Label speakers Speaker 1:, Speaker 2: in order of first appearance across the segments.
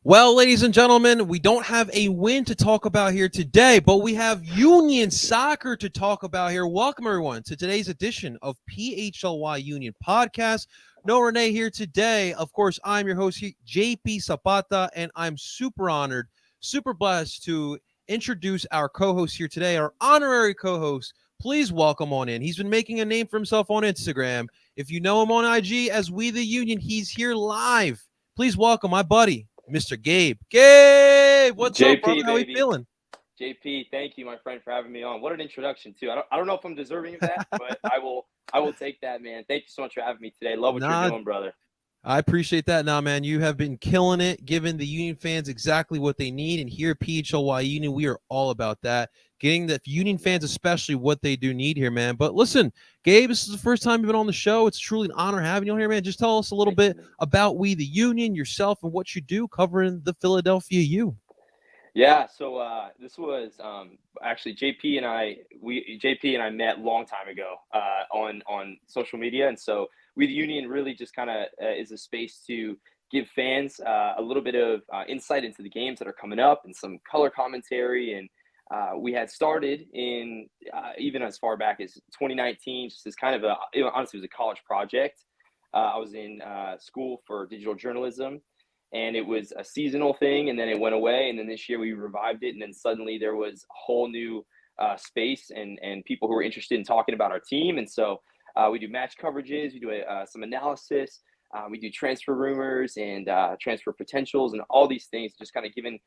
Speaker 1: Well, ladies and gentlemen, we don't have a win to talk about here today, but we have Union Soccer to talk about here. Welcome, everyone, to today's edition of PHLY Union Podcast. No Renee here today. Of course, I'm your host, JP Zapata, and I'm super honored, super blessed to introduce our co-host here today, our honorary co-host. Please welcome on in. He's been making a name for himself on Instagram. If you know him on IG as We the Union, he's here live. Please welcome my buddy, Mr. Gabe. Gabe, what's up, brother?
Speaker 2: JP,
Speaker 1: How you
Speaker 2: baby.
Speaker 1: feeling?
Speaker 2: JP, thank you, my friend, for having me on. What an introduction, too. I don't know if I'm deserving of that, but I will take that, man. Thank you so much for having me today. Love what you're doing, brother.
Speaker 1: I appreciate that. Now, man, you have been killing it, giving the Union fans exactly what they need. And here at PHLY Union, we are all about that. Getting the Union fans, especially what they do need here, man. But listen, Gabe, this is the first time you've been on the show. It's truly an honor having you on here, man. Just tell us a little bit about We the Union, yourself, and what you do covering the Philadelphia U.
Speaker 2: Yeah, so this was actually JP and I met a long time ago on social media, and so We the Union really just kind of is a space to give fans a little bit of insight into the games that are coming up and some color commentary. And we had started in even as far back as 2019, just as kind of honestly, it was a college project. I was in school for digital journalism, and it was a seasonal thing, and then it went away, and then this year we revived it, and then suddenly there was a whole new space and people who were interested in talking about our team. And so we do match coverages, we do some analysis, we do transfer rumors and transfer potentials and all these things, just kind of giving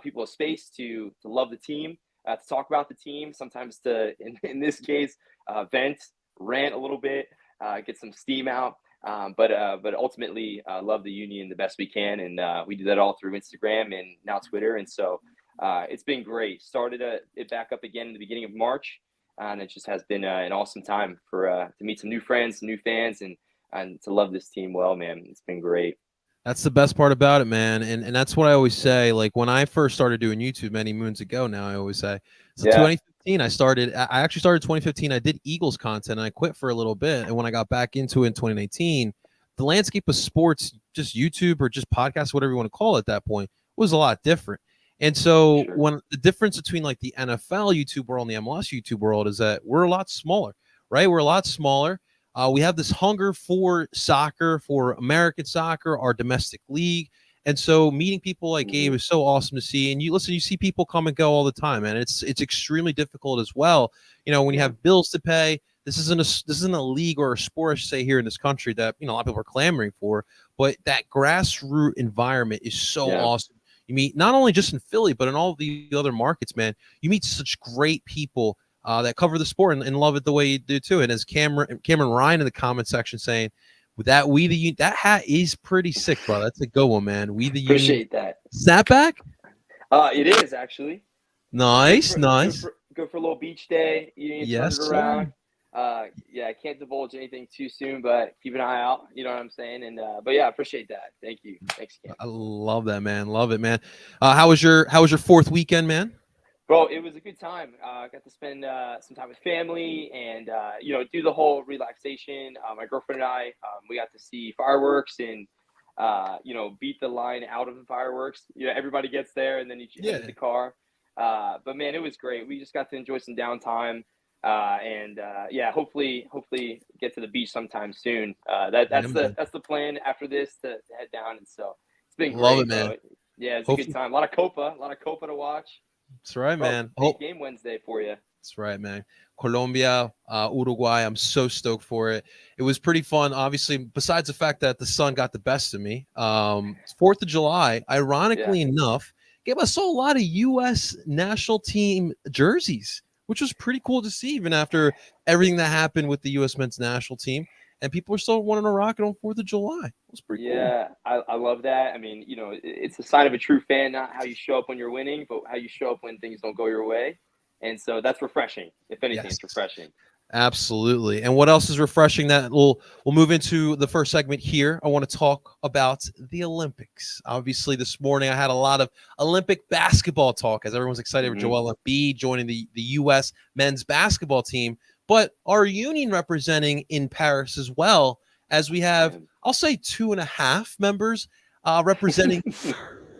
Speaker 2: people a space to love the team, to talk about the team, sometimes to, in this case, vent, rant a little bit, get some steam out. But ultimately love the Union the best we can, and we do that all through Instagram and now Twitter. And so it's been great. Started it back up again in the beginning of March, and it just has been an awesome time for to meet some new friends, some new fans, and to love this team well, man. It's been great.
Speaker 1: That's the best part about it, man. And that's what I always say. Like when I first started doing YouTube many moons ago now, I always say, so 2015, I actually started 2015. I did Eagles content and I quit for a little bit. And when I got back into it in 2019, the landscape of sports, just YouTube or just podcasts, whatever you want to call it at that point, was a lot different. And so when the difference between like the NFL YouTube world and the MLS YouTube world is that we're a lot smaller, right? We're a lot smaller. We have this hunger for soccer, for American soccer, our domestic league. And so meeting people like Gabe is so awesome to see. And you see people come and go all the time, and it's extremely difficult as well. You know, when you have bills to pay, this isn't a league or a sport, I should say, here in this country that, you know, a lot of people are clamoring for, but that grassroots environment is so awesome. You meet not only just in Philly, but in all the other markets, man, you meet such great people that cover the sport and love it the way you do too. And as Cameron Ryan in the comment section saying, with that We the Union, that hat is pretty sick, bro. That's a good one, man. We the Union.
Speaker 2: Appreciate that.
Speaker 1: Snapback?
Speaker 2: It is actually.
Speaker 1: Nice.
Speaker 2: Good for a little beach day. You need to turn it around. I can't divulge anything too soon, but keep an eye out. You know what I'm saying? And but yeah, appreciate that. Thank you. Thanks again.
Speaker 1: I love that, man. Love it, man. How was your fourth weekend, man?
Speaker 2: Bro, it was a good time. Got to spend some time with family and, do the whole relaxation. My girlfriend and I, we got to see fireworks and, beat the line out of the fireworks. You know, everybody gets there and then you head to the car. But, man, it was great. We just got to enjoy some downtime. Hopefully get to the beach sometime soon. That's the plan after this to head down. And so it's been great.
Speaker 1: Love it, man.
Speaker 2: Bro. Yeah, it's a good time. A lot of Copa to watch.
Speaker 1: That's right, man.
Speaker 2: Big game Wednesday for you.
Speaker 1: That's right, man. Colombia, Uruguay. I'm so stoked for it. It was pretty fun. Obviously, besides the fact that the sun got the best of me. 4th of July, ironically enough, gave us a lot of U.S. national team jerseys, which was pretty cool to see, even after everything that happened with the U.S. men's national team. And people are still wanting to rock it on 4th of July. It was pretty cool.
Speaker 2: Yeah, I love that. I mean, it's a sign of a true fan, not how you show up when you're winning, but how you show up when things don't go your way. And so that's refreshing. If anything, it's refreshing.
Speaker 1: Absolutely. And what else is refreshing that we'll move into the first segment here. I want to talk about the Olympics. Obviously, this morning I had a lot of Olympic basketball talk as everyone's excited for Joel Embiid joining the U.S. men's basketball team. But our Union representing in Paris as well, as we have, I'll say 2.5 members representing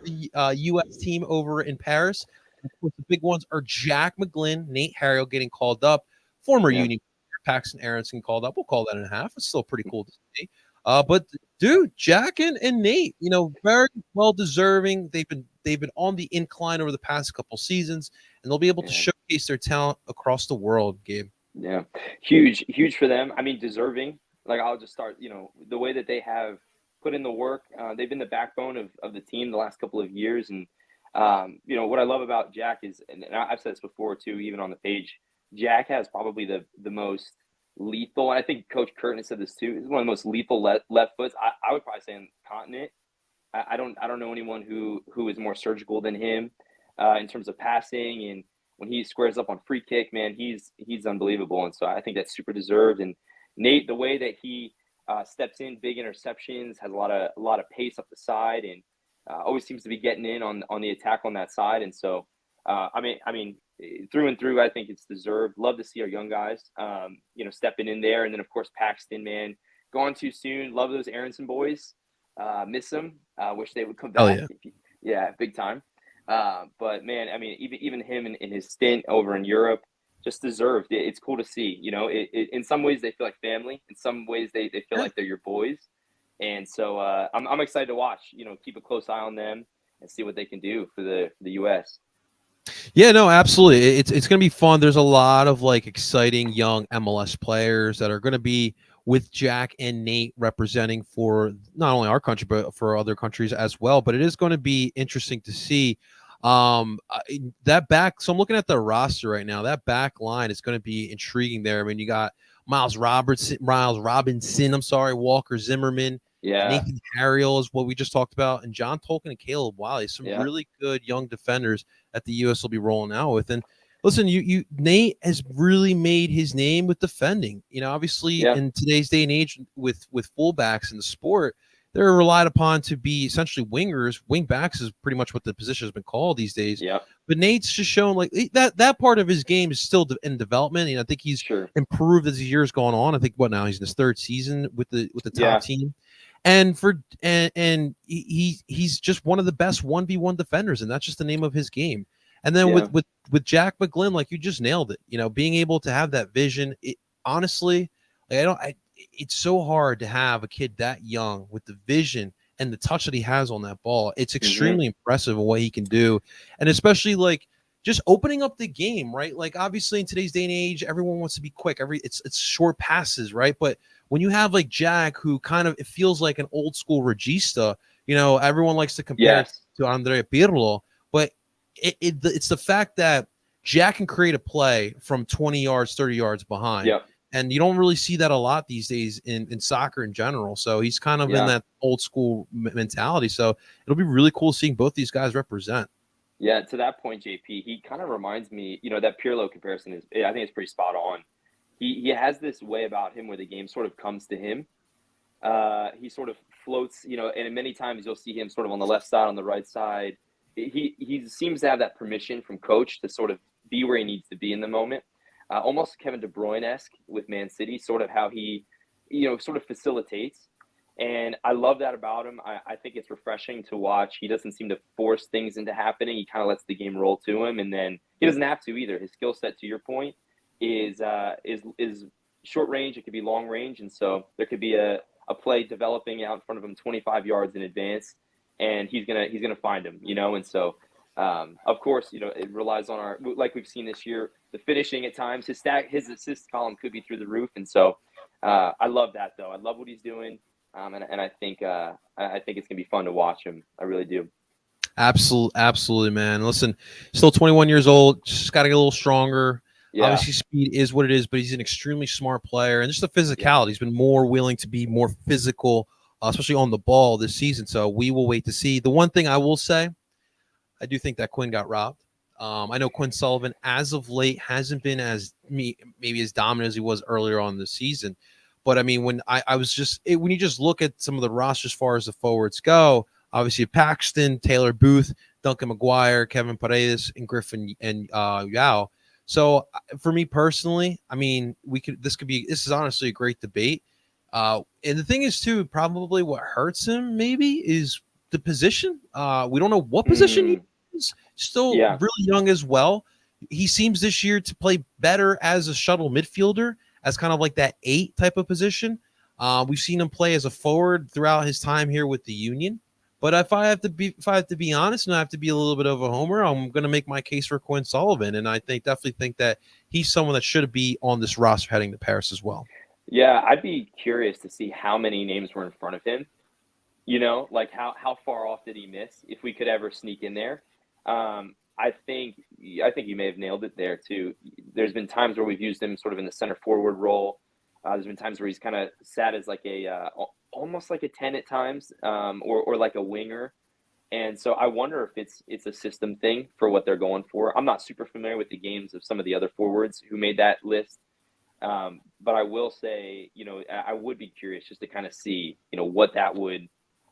Speaker 1: the the U.S. team over in Paris. Of course, the big ones are Jack McGlynn, Nate Harriel getting called up, former
Speaker 2: Yeah.
Speaker 1: Union Paxton Aronson called up. We'll call that in half. It's still pretty cool to see. But dude, Jack and Nate, very well deserving. They've been on the incline over the past couple seasons, and they'll be able to
Speaker 2: Yeah.
Speaker 1: showcase their talent across the world, Gabe.
Speaker 2: Yeah. Huge for them. I mean, deserving. Like, I'll just start, the way that they have put in the work. They've been the backbone of the team the last couple of years. And, what I love about Jack is, and I've said this before too, even on the page, Jack has probably the most lethal, and I think Coach Curtin said this too, is one of the most lethal left foots. I would probably say in the continent. I don't know anyone who is more surgical than him in terms of passing, and when he squares up on free kick, man, he's unbelievable. And so I think that's super deserved. And Nate, the way that he steps in, big interceptions, has a lot of pace up the side, and always seems to be getting in on the attack on that side. And so I mean, through and through, I think it's deserved. Love to see our young guys, stepping in there, and then of course Paxton, man, gone too soon. Love those Aronson boys. Miss them. Wish they would come
Speaker 1: Hell
Speaker 2: back.
Speaker 1: yeah.
Speaker 2: Yeah, big time. But man, I mean, even him in his stint over in Europe, just deserved. It's cool to see. In some ways they feel like family. In some ways they feel like they're your boys. And so I'm excited to watch. Keep a close eye on them and see what they can do for the U.S.
Speaker 1: Yeah, no, absolutely. It's going to be fun. There's a lot of like exciting young MLS players that are going to be with Jack and Nate representing for not only our country but for other countries as well. But it is going to be interesting to see that back. So I'm looking at the roster right now. That back line is going to be intriguing there. I mean, you got Miles Robinson. I'm sorry, Walker Zimmerman.
Speaker 2: Yeah,
Speaker 1: Nathan Harriel is what we just talked about, and John Tolkien and Caleb Wiley. Some
Speaker 2: yeah,
Speaker 1: really good young defenders that the U.S. will be rolling out with. And listen, Nate has really made his name with defending. Obviously
Speaker 2: yeah,
Speaker 1: in today's day and age with fullbacks in the sport, they're relied upon to be essentially wingers. Wing backs is pretty much what the position has been called these days.
Speaker 2: yeah.
Speaker 1: But Nate's just shown like that part of his game is still in development, and I think he's
Speaker 2: Sure.
Speaker 1: improved as the years going on. I think what now he's in his third season with the
Speaker 2: Yeah,
Speaker 1: top team. And he's just one of the best 1v1 defenders, and that's just the name of his game. And then
Speaker 2: yeah.
Speaker 1: with Jack McGlynn, like you just nailed it. Being able to have that vision. Honestly, like it's so hard to have a kid that young with the vision and the touch that he has on that ball. It's
Speaker 2: Mm-hmm.
Speaker 1: extremely impressive in what he can do, and especially like just opening up the game, right? Like obviously in today's day and age, everyone wants to be quick. It's short passes, right? But when you have like Jack, who kind of it feels like an old school regista, everyone likes to compare it
Speaker 2: Yes.
Speaker 1: to Andrea Pirlo, but it's the fact that Jack can create a play from 20 yards, 30 yards behind.
Speaker 2: Yep.
Speaker 1: And you don't really see that a lot these days in soccer in general. So he's kind of in
Speaker 2: Yeah.
Speaker 1: that old school mentality. So it'll be really cool seeing both these guys represent.
Speaker 2: Yeah. To that point, JP, he kind of reminds me, that Pirlo comparison I think it's pretty spot on. He has this way about him where the game sort of comes to him. He sort of floats, and many times you'll see him sort of on the left side, on the right side. He seems to have that permission from coach to sort of be where he needs to be in the moment. Almost Kevin De Bruyne-esque with Man City, sort of how he, sort of facilitates. And I love that about him. I think it's refreshing to watch. He doesn't seem to force things into happening. He kind of lets the game roll to him, and then he doesn't have to either. His skill set, to your point, is short range. It could be long range, and so there could be a play developing out in front of him 25 yards in advance, and he's gonna find him, And so, of course, it relies on like we've seen this year, the finishing at times. His assist column could be through the roof, and so I love that though. I love what he's doing, and I think it's gonna be fun to watch him. I really do.
Speaker 1: Absolutely, man. Listen, still 21 years old, just got to get a little stronger.
Speaker 2: Yeah,
Speaker 1: Obviously, speed is what it is, but he's an extremely smart player, and just the
Speaker 2: yeah,
Speaker 1: physicality. He's been more willing to be more physical, especially on the ball this season. So we will wait to see. The one thing I will say, I do think that Quinn got robbed. I know Quinn Sullivan, as of late, hasn't been maybe as dominant as he was earlier on the season. But I mean, when I was when you just look at some of the rosters as far as the forwards go, obviously Paxton, Taylor Booth, Duncan McGuire, Kevin Paredes, and Griffin and Yao. So for me personally, I mean, this is honestly a great debate. And the thing is too, probably what hurts him maybe is the position. We don't know what position he is. Still really young as well. He seems this year to play better as a shuttle midfielder, as kind of like that 8 type of position. We've seen him play as a forward throughout his time here with the Union. But if I have to be honest, and I have to be a little bit of a homer, I'm going to make my case for Quinn Sullivan, and I definitely think that he's someone that should be on this roster heading to Paris as well.
Speaker 2: Yeah, I'd be curious to see how many names were in front of him. You know, like how far off did he miss? If we could ever sneak in there, I think you may have nailed it there too. There's been times where we've used him sort of in the center forward role. There's been times where he's kind of sat as like a almost like a 10 at times, or like a winger. And so I wonder if it's a system thing for what they're going for. I'm not super familiar with the games of some of the other forwards who made that list. But I will say, you know, I would be curious just to kind of see, you know, what that would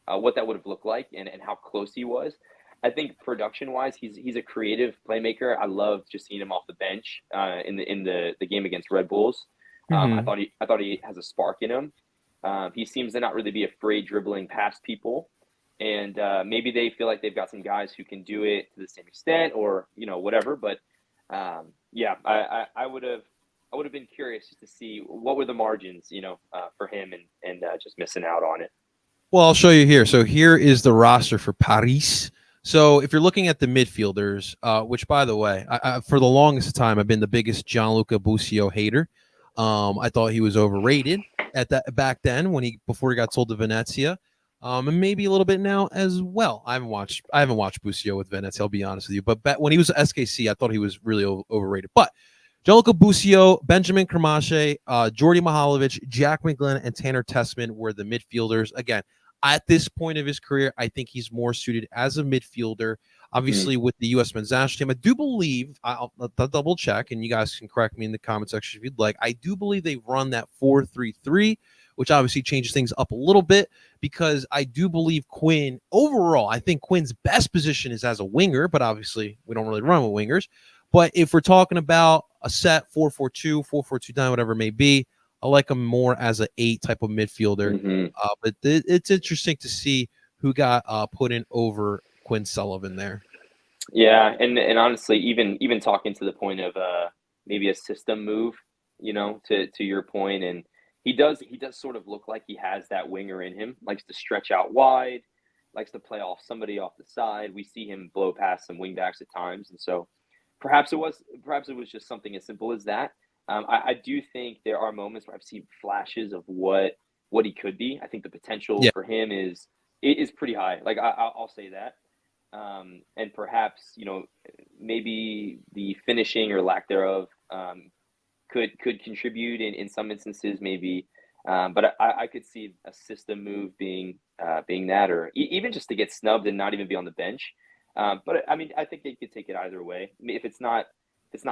Speaker 2: have looked like and how close he was. I think production wise, he's a creative playmaker. I love just seeing him off the bench in the game against Red Bulls. I thought he has a spark in him. He seems to not really be afraid dribbling past people, and maybe they feel like they've got some guys who can do it to the same extent, or you know whatever. But yeah, I would have been curious just to see what were the margins, you know, for him and just missing out on it.
Speaker 1: Well, I'll show you here. So here is the roster for Paris. So if you're looking at the midfielders, which by the way, I for the longest time I've been the biggest Gianluca Busio hater. I thought he was overrated at that back then before he got sold to Venezia, and maybe a little bit now as well. I haven't watched Busio with Venezia. I'll be honest with you, but when he was at SKC, I thought he was really overrated. But Gianluca Busio, Benjamin Kramache, Jordi Mihalovic, Jack McGlynn, and Tanner Tessman were the midfielders. Again, at this point of his career, I think he's more suited as a midfielder. Obviously, with the U.S. men's national team, I do believe, I'll double check, and you guys can correct me in the comment section if you'd like. I do believe they run that 4-3-3, which obviously changes things up a little bit because I do believe Quinn, overall, I think Quinn's best position is as a winger, but obviously we don't really run with wingers. But if we're talking about a set 4-4-2, 4-4-2-9, whatever it may be, I like him more as an 8 type of midfielder. But it's interesting to see who got put in over Quinn Sullivan there.
Speaker 2: Yeah, and honestly, even talking to the point of maybe a system move, you know, to your point, and he does sort of look like he has that winger in him, likes to stretch out wide, likes to play off somebody off the side. We see him blow past some wingbacks at times, and so perhaps it was just something as simple as that. I do think there are moments where I've seen flashes of what he could be. I think the potential for him is pretty high. Like I'll say that. And perhaps, you know, maybe the finishing or lack thereof could contribute in some instances, maybe. But I could see a system move being that, or even just to get snubbed and not even be on the bench. But I mean, I think they could take it either way. I mean, if it's not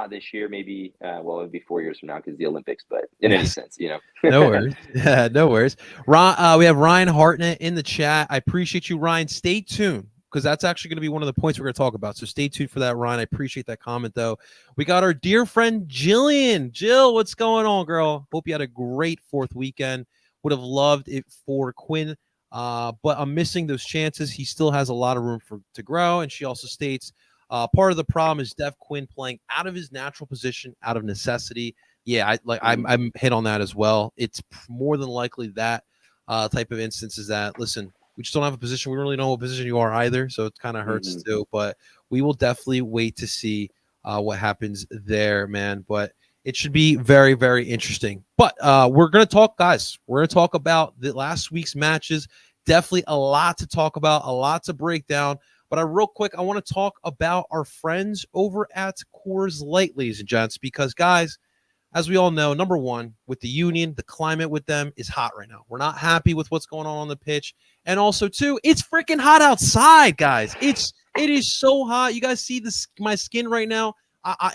Speaker 2: this year, maybe, it would be 4 years from now because the Olympics, but in any sense, you know.
Speaker 1: No worries. Yeah, no worries. Ron, we have Ryan Hartnett in the chat. I appreciate you, Ryan. Stay tuned because that's actually going to be one of the points we're going to talk about. So stay tuned for that, Ryan. I appreciate that comment, though. We got our dear friend Jillian. Jill, what's going on, girl? Hope you had a great 4th weekend. Would have loved it for Quinn, but I'm missing those chances. He still has a lot of room to grow. And she also states, part of the problem is Dev Quinn playing out of his natural position, out of necessity. Yeah, I'm hit on that as well. It's more than likely that type of instance is that, listen, we just don't have a position. We don't really know what position you are either, so it kind of hurts too. But we will definitely wait to see what happens there, man. But it should be very, very interesting. But we're going to talk, guys. We're going to talk about the last week's matches. Definitely a lot to talk about, a lot to break down. But real quick, I want to talk about our friends over at Coors Light, ladies and gents, because, guys, as we all know, number one, with the Union, the climate with them is hot right now. We're not happy with what's going on the pitch. And also, too, it's freaking hot outside, guys. It is so hot. You guys see my skin right now?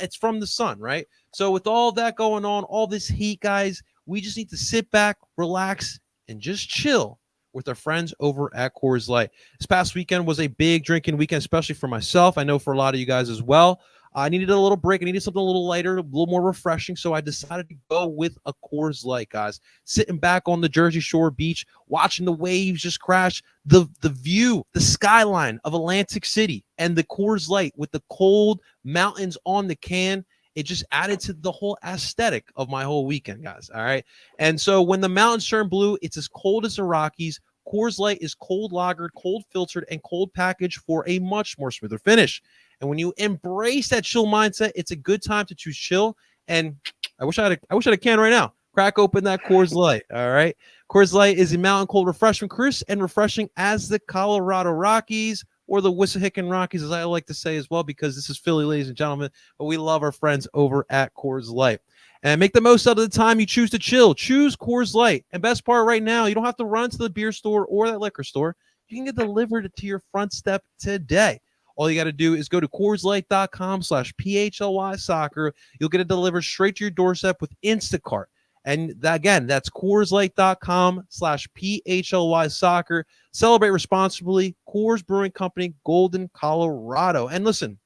Speaker 1: It's from the sun, right? So with all that going on, all this heat, guys, we just need to sit back, relax, and just chill with our friends over at Coors Light. This past weekend was a big drinking weekend, especially for myself. I know for a lot of you guys as well. I needed a little break. I needed something a little lighter, a little more refreshing. So I decided to go with a Coors Light, guys. Sitting back on the Jersey Shore beach, watching the waves just crash. the view, the skyline of Atlantic City and the Coors Light with the cold mountains on the can, it just added to the whole aesthetic of my whole weekend, guys. All right. And so when the mountains turn blue, it's as cold as the Rockies. Coors Light is cold lagered, cold filtered, and cold packaged for a much more smoother finish. And when you embrace that chill mindset, it's a good time to choose chill. And I wish I had a can right now. Crack open that Coors Light. All right. Coors Light is a mountain cold refreshment, crisp and refreshing as the Colorado Rockies, or the Wissahickon Rockies, as I like to say as well, because this is Philly, ladies and gentlemen. But we love our friends over at Coors Light. And make the most out of the time you choose to chill. Choose Coors Light. And best part right now, you don't have to run to the beer store or that liquor store. You can get delivered to your front step today. All you got to do is go to CoorsLight.com/PHLY soccer. You'll get it delivered straight to your doorstep with Instacart. And again, that's CoorsLight.com/PHLY soccer. Celebrate responsibly. Coors Brewing Company, Golden, Colorado. And listen,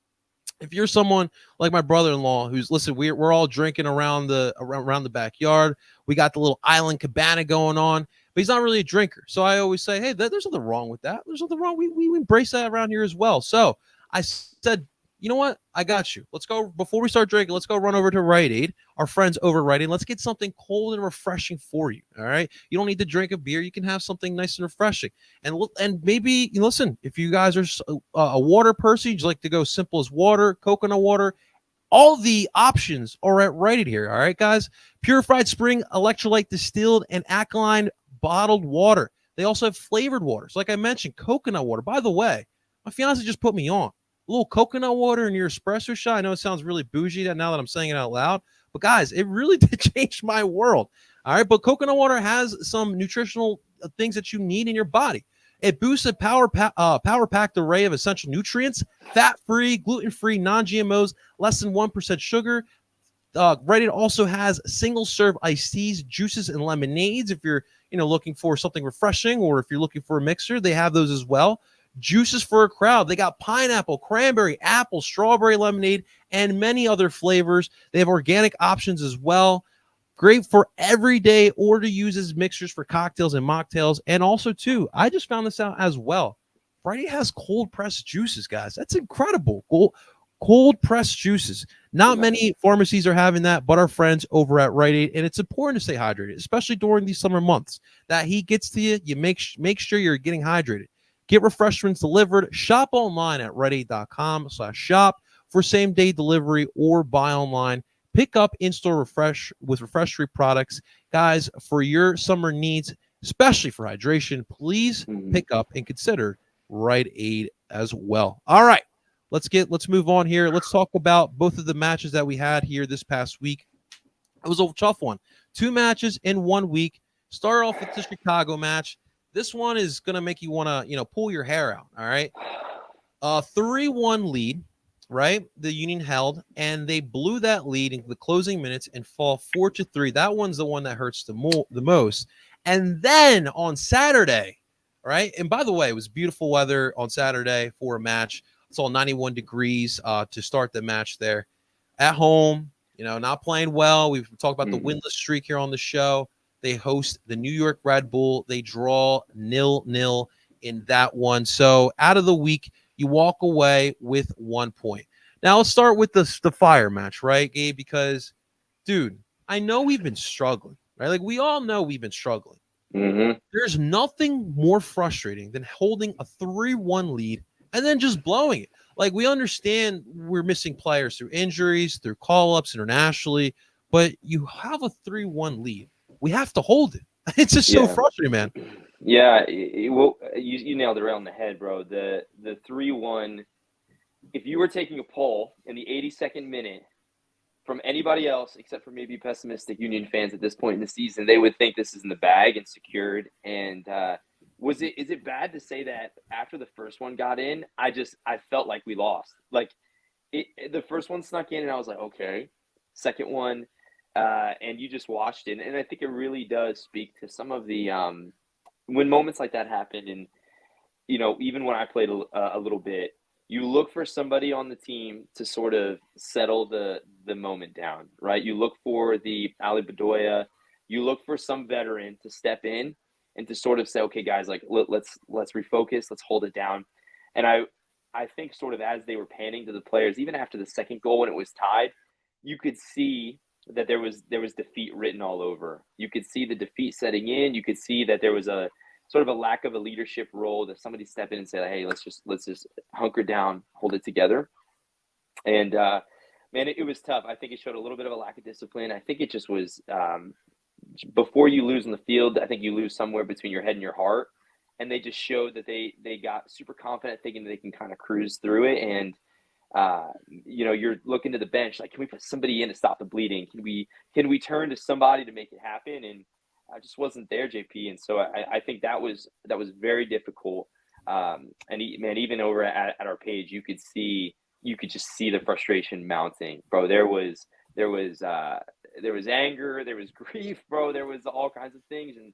Speaker 1: if you're someone like my brother-in-law who's, listen, we're all drinking around the backyard. We got the little island cabana going on, but he's not really a drinker. So I always say, hey, there's nothing wrong with that. There's nothing wrong. We embrace that around here as well. So I said, you know what? I got you. Let's go. Before we start drinking, let's go run over to Rite Aid, our friends over at Rite Aid. Let's get something cold and refreshing for you. All right. You don't need to drink a beer. You can have something nice and refreshing. And maybe, listen, if you guys are a water person, you'd like to go simple as water, coconut water, all the options are at Rite Aid here. All right, guys. Purified spring, electrolyte distilled, and alkaline bottled water. They also have flavored waters. Like I mentioned, coconut water. By the way, my fiance just put me on a little coconut water in your espresso shot. I know it sounds really bougie now that I'm saying it out loud, but guys, it really did change my world. All right, but coconut water has some nutritional things that you need in your body. It boosts a power-packed array of essential nutrients, fat-free, gluten-free, non-GMOs, less than 1% sugar. Rite Aid also has single-serve iced teas, juices, and lemonades. If you're looking for something refreshing, or if you're looking for a mixer, they have those as well. Juices for a crowd. They got pineapple, cranberry, apple, strawberry lemonade, and many other flavors. They have organic options as well. Great for everyday or to use as mixers for cocktails and mocktails. And also, too, I just found this out as well. Rite Aid has cold pressed juices, guys. That's incredible. Cold pressed juices. Not many pharmacies are having that, but our friends over at Rite Aid. And it's important to stay hydrated, especially during these summer months. That heat gets to you. You make sure you're getting hydrated. Get refreshments delivered. Shop online at RiteAid.com/shop for same-day delivery, or buy online. Pick up in-store refreshment products. Guys, for your summer needs, especially for hydration, please pick up and consider Rite Aid as well. All right, let's move on here. Let's talk about both of the matches that we had here this past week. It was a tough one. 2 matches in 1 week. Start off with the Chicago match. This one is going to make you want to, pull your hair out, all right? 3-1 lead, right? The Union held, and they blew that lead into the closing minutes and fall 4-3. That one's the one that hurts the most. And then on Saturday, right? And by the way, it was beautiful weather on Saturday for a match. It's all 91 degrees to start the match there. At home, not playing well. We've talked about the winless streak here on the show. They host the New York Red Bull. They draw 0-0 in that one. So out of the week, you walk away with 1 point. Now let's start with the fire match, right, Gabe? Because, dude, I know we've been struggling, right? Like, we all know we've been struggling. There's nothing more frustrating than holding a 3-1 lead and then just blowing it. Like, we understand we're missing players through injuries, through call-ups internationally, but you have a 3-1 lead. We have to hold it. It's just so frustrating, man.
Speaker 2: Yeah, well, you nailed it right on the head, bro. The 3-1. If you were taking a poll in the 82nd minute from anybody else except for maybe pessimistic Union fans at this point in the season, they would think this is in the bag and secured. And is it bad to say that after the first one got in, I felt like we lost. Like, the first one snuck in, and I was like, okay. Second one. And you just watched it, and I think it really does speak to some of the when moments like that happen, and even when I played a little bit, you look for somebody on the team to sort of settle the moment down, right? You look for the Ali Bedoya, you look for some veteran to step in and to sort of say, okay, guys, like let's refocus, let's hold it down. And I think sort of as they were panning to the players, even after the second goal when it was tied, you could see that there was defeat written all over. You could see the defeat setting in. You could see that there was a sort of a lack of a leadership role, that somebody step in and say, hey, let's just hunker down, hold it together. And man, it was tough. I think it showed a little bit of a lack of discipline. I think it just was before you lose in the field, I think you lose somewhere between your head and your heart. And they just showed that they got super confident, thinking they can kind of cruise through it. And you're looking to the bench, like, can we put somebody in to stop the bleeding? Can we turn to somebody to make it happen? And I just wasn't there, JP. And so I think that was very difficult. Even over at our page, you could just see the frustration mounting, bro. There was anger, there was grief, bro. There was all kinds of things. And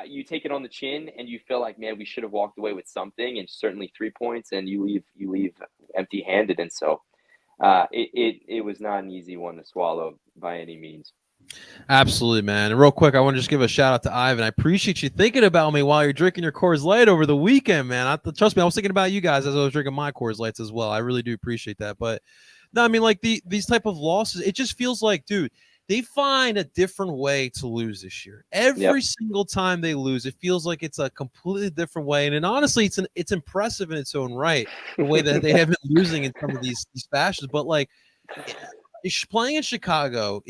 Speaker 2: you take it on the chin and you feel like, man, we should have walked away with something, and certainly 3 points, and you leave empty handed. And so it was not an easy one to swallow by any means.
Speaker 1: Absolutely, man. And real quick, I want to just give a shout out to Ivan. I appreciate you thinking about me while you're drinking your Coors Light over the weekend, man. Trust me, I was thinking about you guys as I was drinking my Coors Lights as well. I really do appreciate that. But no, I mean, like these type of losses, it just feels like, dude, they find a different way to lose this year. Every single time they lose, it feels like it's a completely different way. And honestly, it's impressive in its own right, the way that they have been losing in some of these fashions. But like, playing in Chicago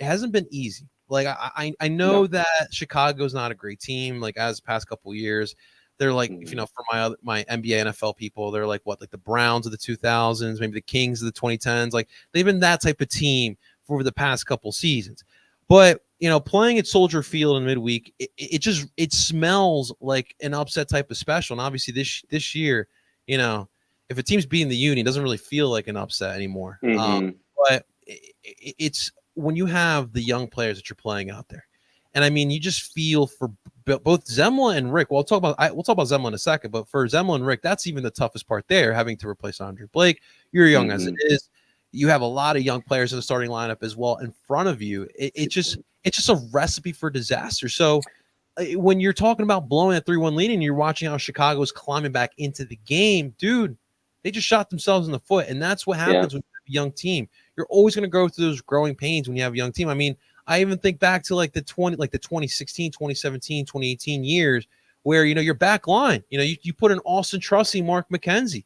Speaker 1: hasn't been easy. Like I know that Chicago's not a great team. Like as the past couple of years, they're like, for my NBA NFL people, they're like like the Browns of the 2000s, maybe the Kings of the 2010s. Like they've been that type of team for the past couple seasons. But playing at Soldier Field in midweek, it smells like an upset type of special. And obviously this year, if a team's beating the Union, it doesn't really feel like an upset anymore. But it's when you have the young players that you're playing out there, and I mean, you just feel for both Zemla and Rick. We'll talk about Zemla in a second, but for Zemla and Rick, that's even the toughest part there, having to replace Andre Blake. You're young as it is. You have a lot of young players in the starting lineup as well in front of you. It's just a recipe for disaster. So when you're talking about blowing a 3-1 lead and you're watching how Chicago is climbing back into the game, dude, they just shot themselves in the foot. And that's what happens when you have a young team. You're always going to go through those growing pains when you have a young team. I mean, I even think back to the 2016, 2017, 2018 years where, your back line, you put in Austin Trussy, Mark McKenzie,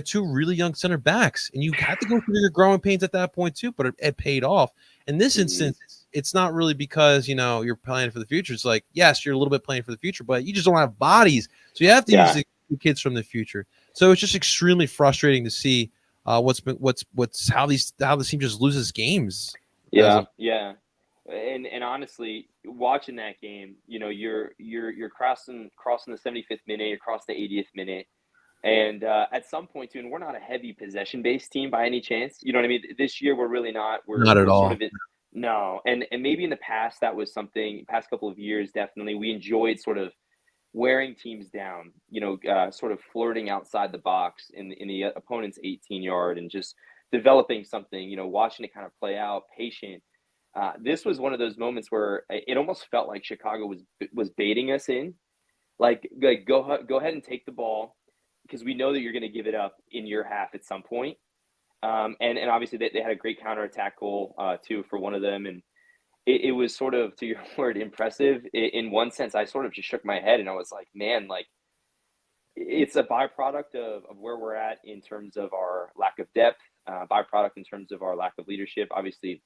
Speaker 1: two really young center backs, and you had to go through your growing pains at that point too, but it paid off. In this instance, it's not really because, you're playing for the future. It's like, yes, you're a little bit playing for the future, but you just don't have bodies. So you have to use the kids from the future. So it's just extremely frustrating to see how the team just loses games.
Speaker 2: And honestly, watching that game, you're crossing the 75th minute, across the 80th minute. And at some point, too, and we're not a heavy possession-based team by any chance. You know what I mean? This year, we're really not. We're
Speaker 1: not at all.
Speaker 2: Sort of no. And maybe in the past, that was something, past couple of years, definitely, we enjoyed sort of wearing teams down, sort of flirting outside the box in the opponent's 18-yard and just developing something, watching it kind of play out, patient. This was one of those moments where it almost felt like Chicago was baiting us in. Like go ahead and take the ball, because we know that you're going to give it up in your half at some point. And obviously they had a great counterattack goal too for one of them. And it was sort of, to your word, impressive. In one sense, I sort of just shook my head and I was like, man, like it's a byproduct of where we're at in terms of our lack of depth, byproduct in terms of our lack of leadership. Obviously,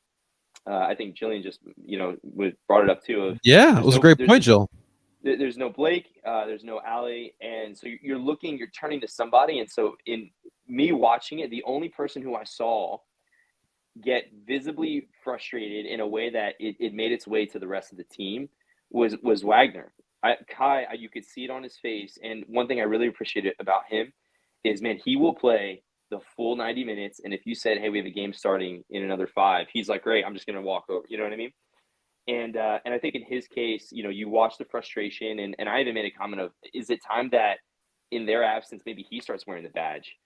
Speaker 2: I think Jillian just, brought it up too.
Speaker 1: It was a great point, Jill.
Speaker 2: There's no Blake, there's no Allie, and so you're turning to somebody. And so in me watching it, the only person who I saw get visibly frustrated in a way that it made its way to the rest of the team was Wagner. Kai, you could see it on his face. And one thing I really appreciated about him is, man, he will play the full 90 minutes. And if you said, hey, we have a game starting in another 5, he's like, great, I'm just going to walk over. You know what I mean? And I think in his case, you watch the frustration, and I even made a comment of, is it time that in their absence, maybe he starts wearing the badge?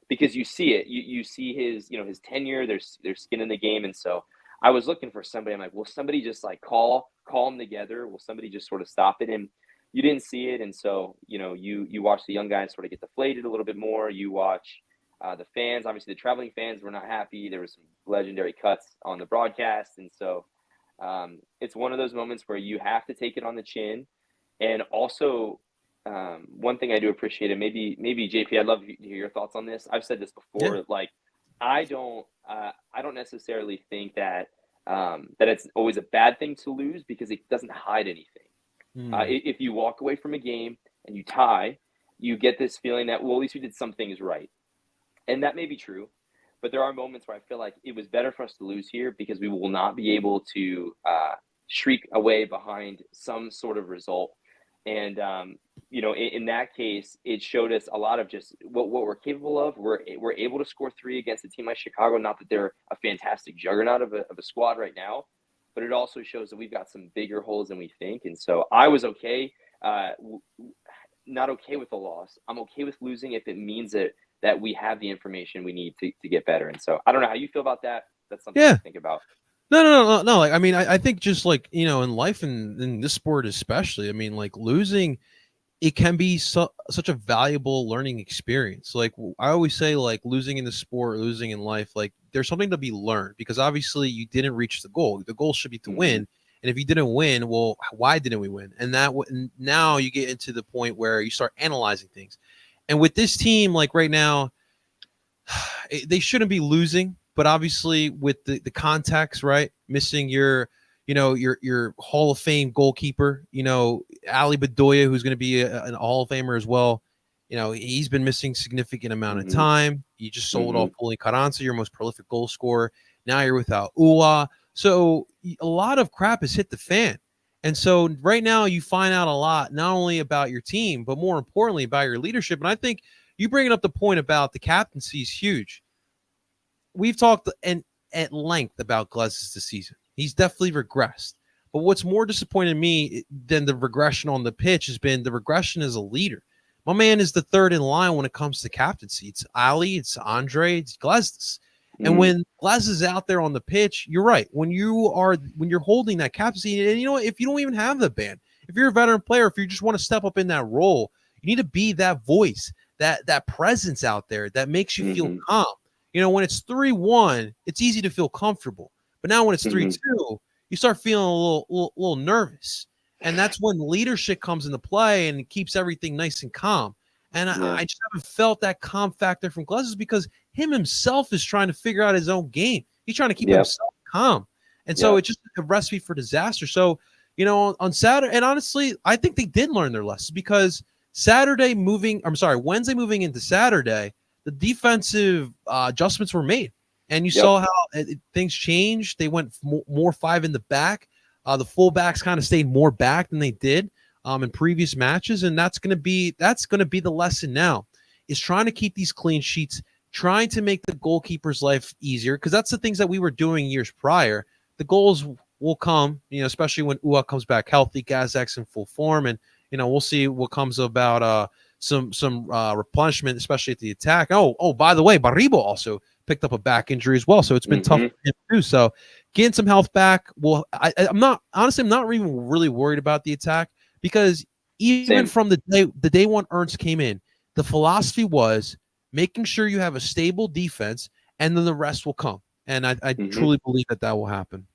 Speaker 2: Because you see it, you see his, his tenure, there's skin in the game. And so I was looking for somebody. I'm like, will somebody just like call them together? Will somebody just sort of stop it? And you didn't see it. And so, you watch the young guys sort of get deflated a little bit more. You watch the fans, obviously the traveling fans were not happy. There was some legendary cuts on the broadcast. And so it's one of those moments where you have to take it on the chin. And also, one thing I do appreciate, and maybe JP, I'd love to hear your thoughts on this. I've said this before.
Speaker 1: Yeah.
Speaker 2: Like, I don't necessarily think that that it's always a bad thing to lose because it doesn't hide anything. If you walk away from a game and you tie, you get this feeling that, well, at least we did some things right, and that may be true. But there are moments where I feel like it was better for us to lose here because we will not be able to shriek away behind some sort of result. And in that case, it showed us a lot of just what we're capable of. We're able to score 3 against a team like Chicago. Not that they're a fantastic juggernaut of a squad right now, but it also shows that we've got some bigger holes than we think. And so I was okay, not okay with the loss. I'm okay with losing if it means that we have the information we need to get better. And so I don't know how you feel about that. That's something to think about.
Speaker 1: No. Like, I mean, I think just like, in life and in this sport especially, I mean, like losing, it can be such a valuable learning experience. Like I always say, like losing in the sport, losing in life, like there's something to be learned because obviously you didn't reach the goal. The goal should be to win. And if you didn't win, well, why didn't we win? And now you get into the point where you start analyzing things. And with this team, like right now, they shouldn't be losing, but obviously with the context, right? Missing your Hall of Fame goalkeeper, Ali Bedoya, who's going to be a Hall of Famer as well. He's been missing significant amount of time. You just sold off Paulinho Carranza, your most prolific goal scorer. Now you're without Ua. So a lot of crap has hit the fan. And so right now you find out a lot, not only about your team, but more importantly about your leadership. And I think you bringing up the point about the captaincy is huge. We've talked at length about Glesnes this season. He's definitely regressed. But what's more disappointing me than the regression on the pitch has been the regression as a leader. My man is the third in line when it comes to captaincy. It's Ali, it's Andre, it's Glesnes. And when Glesnes is out there on the pitch, you're right. When you're holding that captaincy, and if you don't even have the band, if you're a veteran player, if you just want to step up in that role, you need to be that voice, that presence out there that makes you feel calm. When it's 3-1, it's easy to feel comfortable. But now when it's 3-2, you start feeling a little nervous. And that's when leadership comes into play and it keeps everything nice and calm. And I just haven't felt that calm factor from Glesnes because himself is trying to figure out his own game. He's trying to keep himself calm. And so it's just a recipe for disaster. So, on Saturday, and honestly, I think they did learn their lessons because Wednesday moving into Saturday, the defensive adjustments were made. And you saw how things changed. They went more 5 in the back. The fullbacks kind of stayed more back than they did in previous matches, and that's going to be the lesson now. Is trying to keep these clean sheets, trying to make the goalkeeper's life easier because that's the things that we were doing years prior. The goals will come, especially when Ua comes back healthy, Gazek's in full form, and we'll see what comes about some replenishment, especially at the attack. Oh, by the way, Barribo also picked up a back injury as well, so it's been tough for him too. So getting some health back. Well, I'm not even really worried about the attack because even from the day one Ernst came in, the philosophy was making sure you have a stable defense, and then the rest will come. And I truly believe that will happen.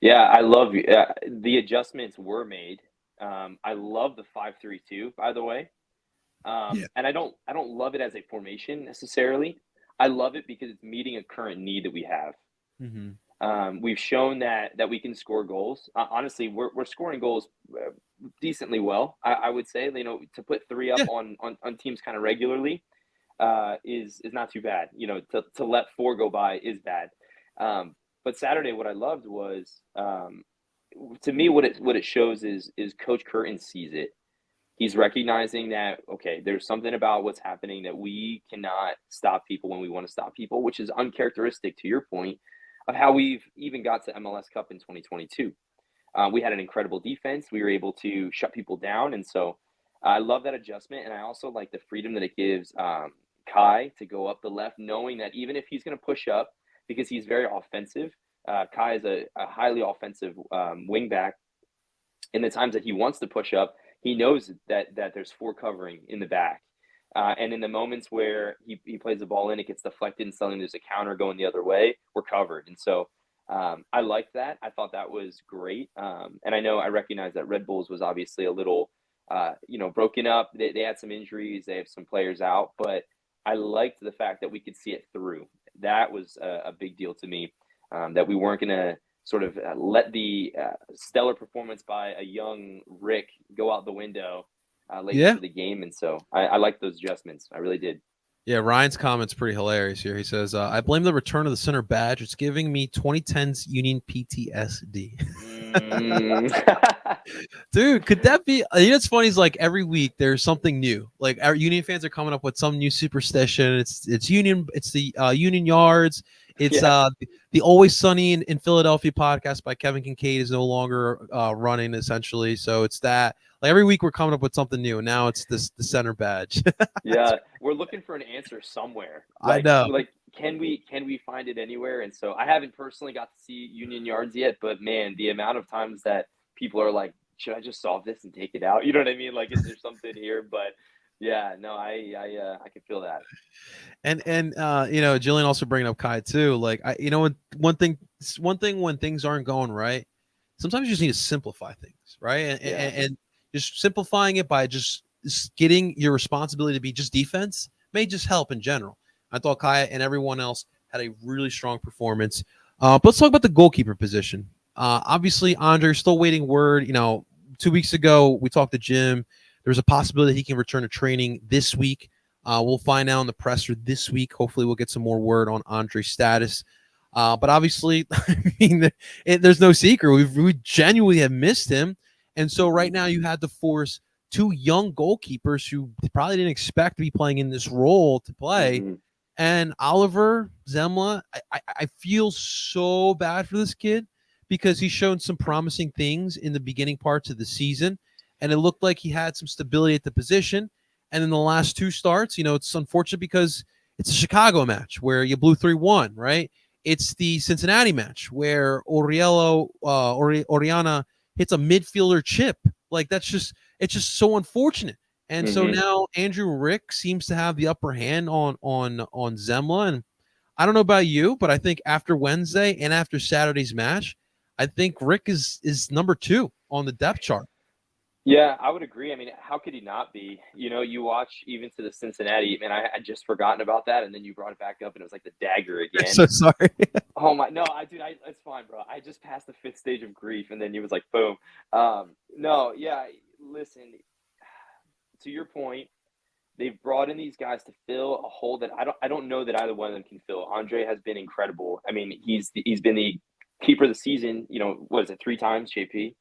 Speaker 2: Yeah, I love you. The adjustments were made. I love the 5-3-2, by the way. And I don't love it as a formation necessarily. I love it because it's meeting a current need that we have. We've shown that we can score goals. Honestly, we're scoring goals decently well. I would say, to put 3 up on teams kind of regularly is not too bad. To let 4 go by is bad. But Saturday, what I loved was, to me, what it shows is Coach Curtin sees it. He's recognizing that, okay, there's something about what's happening that we cannot stop people when we want to stop people, which is uncharacteristic, to your point, of how we've even got to MLS Cup in 2022. We had an incredible defense. We were able to shut people down. And so I love that adjustment. And I also like the freedom that it gives Kai to go up the left, knowing that even if he's going to push up, because he's very offensive, Kai is a highly offensive wing back. In the times that he wants to push up, he knows that there's four covering in the back. And in the moments where he plays the ball in, it gets deflected, and suddenly there's a counter going the other way, we're covered. And so I liked that. I thought that was great. And I recognize that Red Bulls was obviously a little, broken up. They had some injuries. They have some players out. But I liked the fact that we could see it through. That was a big deal to me, that we weren't going to sort of let the stellar performance by a young Rick go out the window late into the game. And so I like those adjustments. I really did.
Speaker 1: Yeah, Ryan's comment's pretty hilarious here. He says, I blame the return of the center badge. It's giving me 2010's Union PTSD. Dude, could that be? It's funny. It's like every week there's something new. Like our Union fans are coming up with some new superstition. It's Union. It's the Union Yards. It's the Always Sunny in Philadelphia podcast by Kevin Kincaid is no longer running, essentially. So it's that. Like every week we're coming up with something new, and now it's the center badge.
Speaker 2: Yeah, we're looking for an answer somewhere.
Speaker 1: I know.
Speaker 2: Like, can we find it anywhere? And so I haven't personally got to see Union Yards yet, but man, the amount of times that people are like, should I just solve this and take it out? You know what I mean? Like, is there something here? But yeah, no, I can feel that.
Speaker 1: And Jillian also bringing up Kai too. Like one thing when things aren't going right, sometimes you just need to simplify things, right? And just simplifying it by just getting your responsibility to be just defense may just help in general. I thought Kai and everyone else had a really strong performance. But let's talk about the goalkeeper position. Obviously, Andre, still waiting word. 2 weeks ago, we talked to Jim. There's a possibility he can return to training this week. We'll find out in the presser this week. Hopefully, we'll get some more word on Andre's status. But obviously, there's no secret. We genuinely have missed him. And so right now you had to force two young goalkeepers who probably didn't expect to be playing in this role to play. Mm-hmm. And Oliver Zemla, I feel so bad for this kid because he's shown some promising things in the beginning parts of the season. And it looked like he had some stability at the position. And in the last two starts, it's unfortunate because it's a Chicago match where you blew 3-1, right? It's the Cincinnati match where Oriana hits a midfielder chip. Like it's just so unfortunate. And so now Andrew Rick seems to have the upper hand on Zemla. And I don't know about you, but I think after Wednesday and after Saturday's match, I think Rick is number 2 on the depth chart.
Speaker 2: Yeah, I would agree. I mean, how could he not be? You watch even to the Cincinnati, man, I had just forgotten about that, and then you brought it back up, and it was like the dagger again.
Speaker 1: I'm so sorry.
Speaker 2: Oh my, no, it's fine, bro. I just passed the 5th stage of grief, and then he was like, boom. No, yeah, listen, to your point, they've brought in these guys to fill a hole that I don't know that either one of them can fill. Andre has been incredible. I mean, he's been the keeper of the season. What is it, 3 times, JP?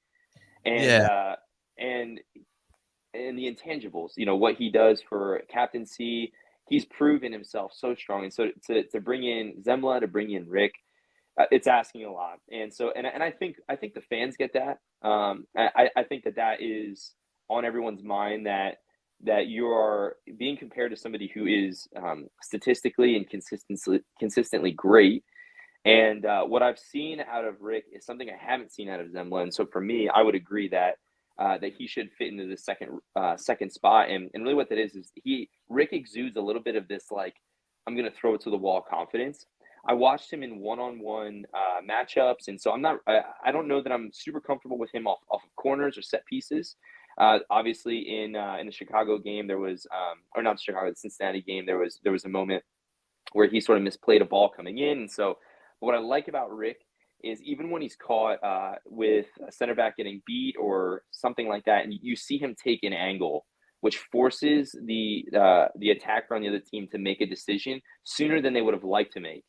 Speaker 2: And the intangibles, what he does for captaincy, he's proven himself so strong. And so to bring in Zemla, to bring in Rick, it's asking a lot. And so, and I think the fans get that. I think that is on everyone's mind that you are being compared to somebody who is statistically and consistently great. And what I've seen out of Rick is something I haven't seen out of Zemla. And so for me, I would agree that he should fit into the second spot. And really what that is Rick exudes a little bit of this, like, I'm going to throw it to the wall confidence. I watched him in one-on-one matchups. And so I don't know that I'm super comfortable with him off of corners or set pieces. Obviously in the Chicago game, there was, or not Chicago, the Cincinnati game, there was a moment where he sort of misplayed a ball coming in. And so what I like about Rick is even when he's caught with a center back getting beat or something like that, and you see him take an angle, which forces the attacker on the other team to make a decision sooner than they would have liked to make.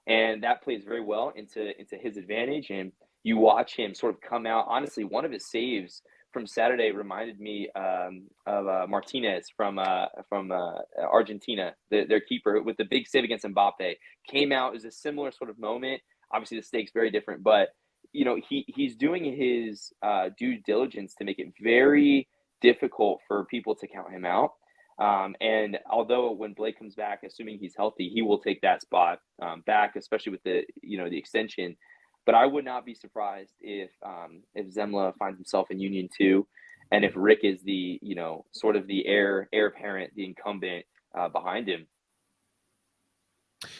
Speaker 2: And that plays very well into his advantage. And you watch him sort of come out. Honestly, one of his saves from Saturday reminded me of Martinez from Argentina, their keeper, with the big save against Mbappe. Came out as a similar sort of moment. Obviously, the stakes very different, but he's doing his due diligence to make it very difficult for people to count him out. And although when Blake comes back, assuming he's healthy, he will take that spot back, especially with the extension. But I would not be surprised if Zemla finds himself in Union too, and if Rick is the sort of the heir apparent, the incumbent behind him.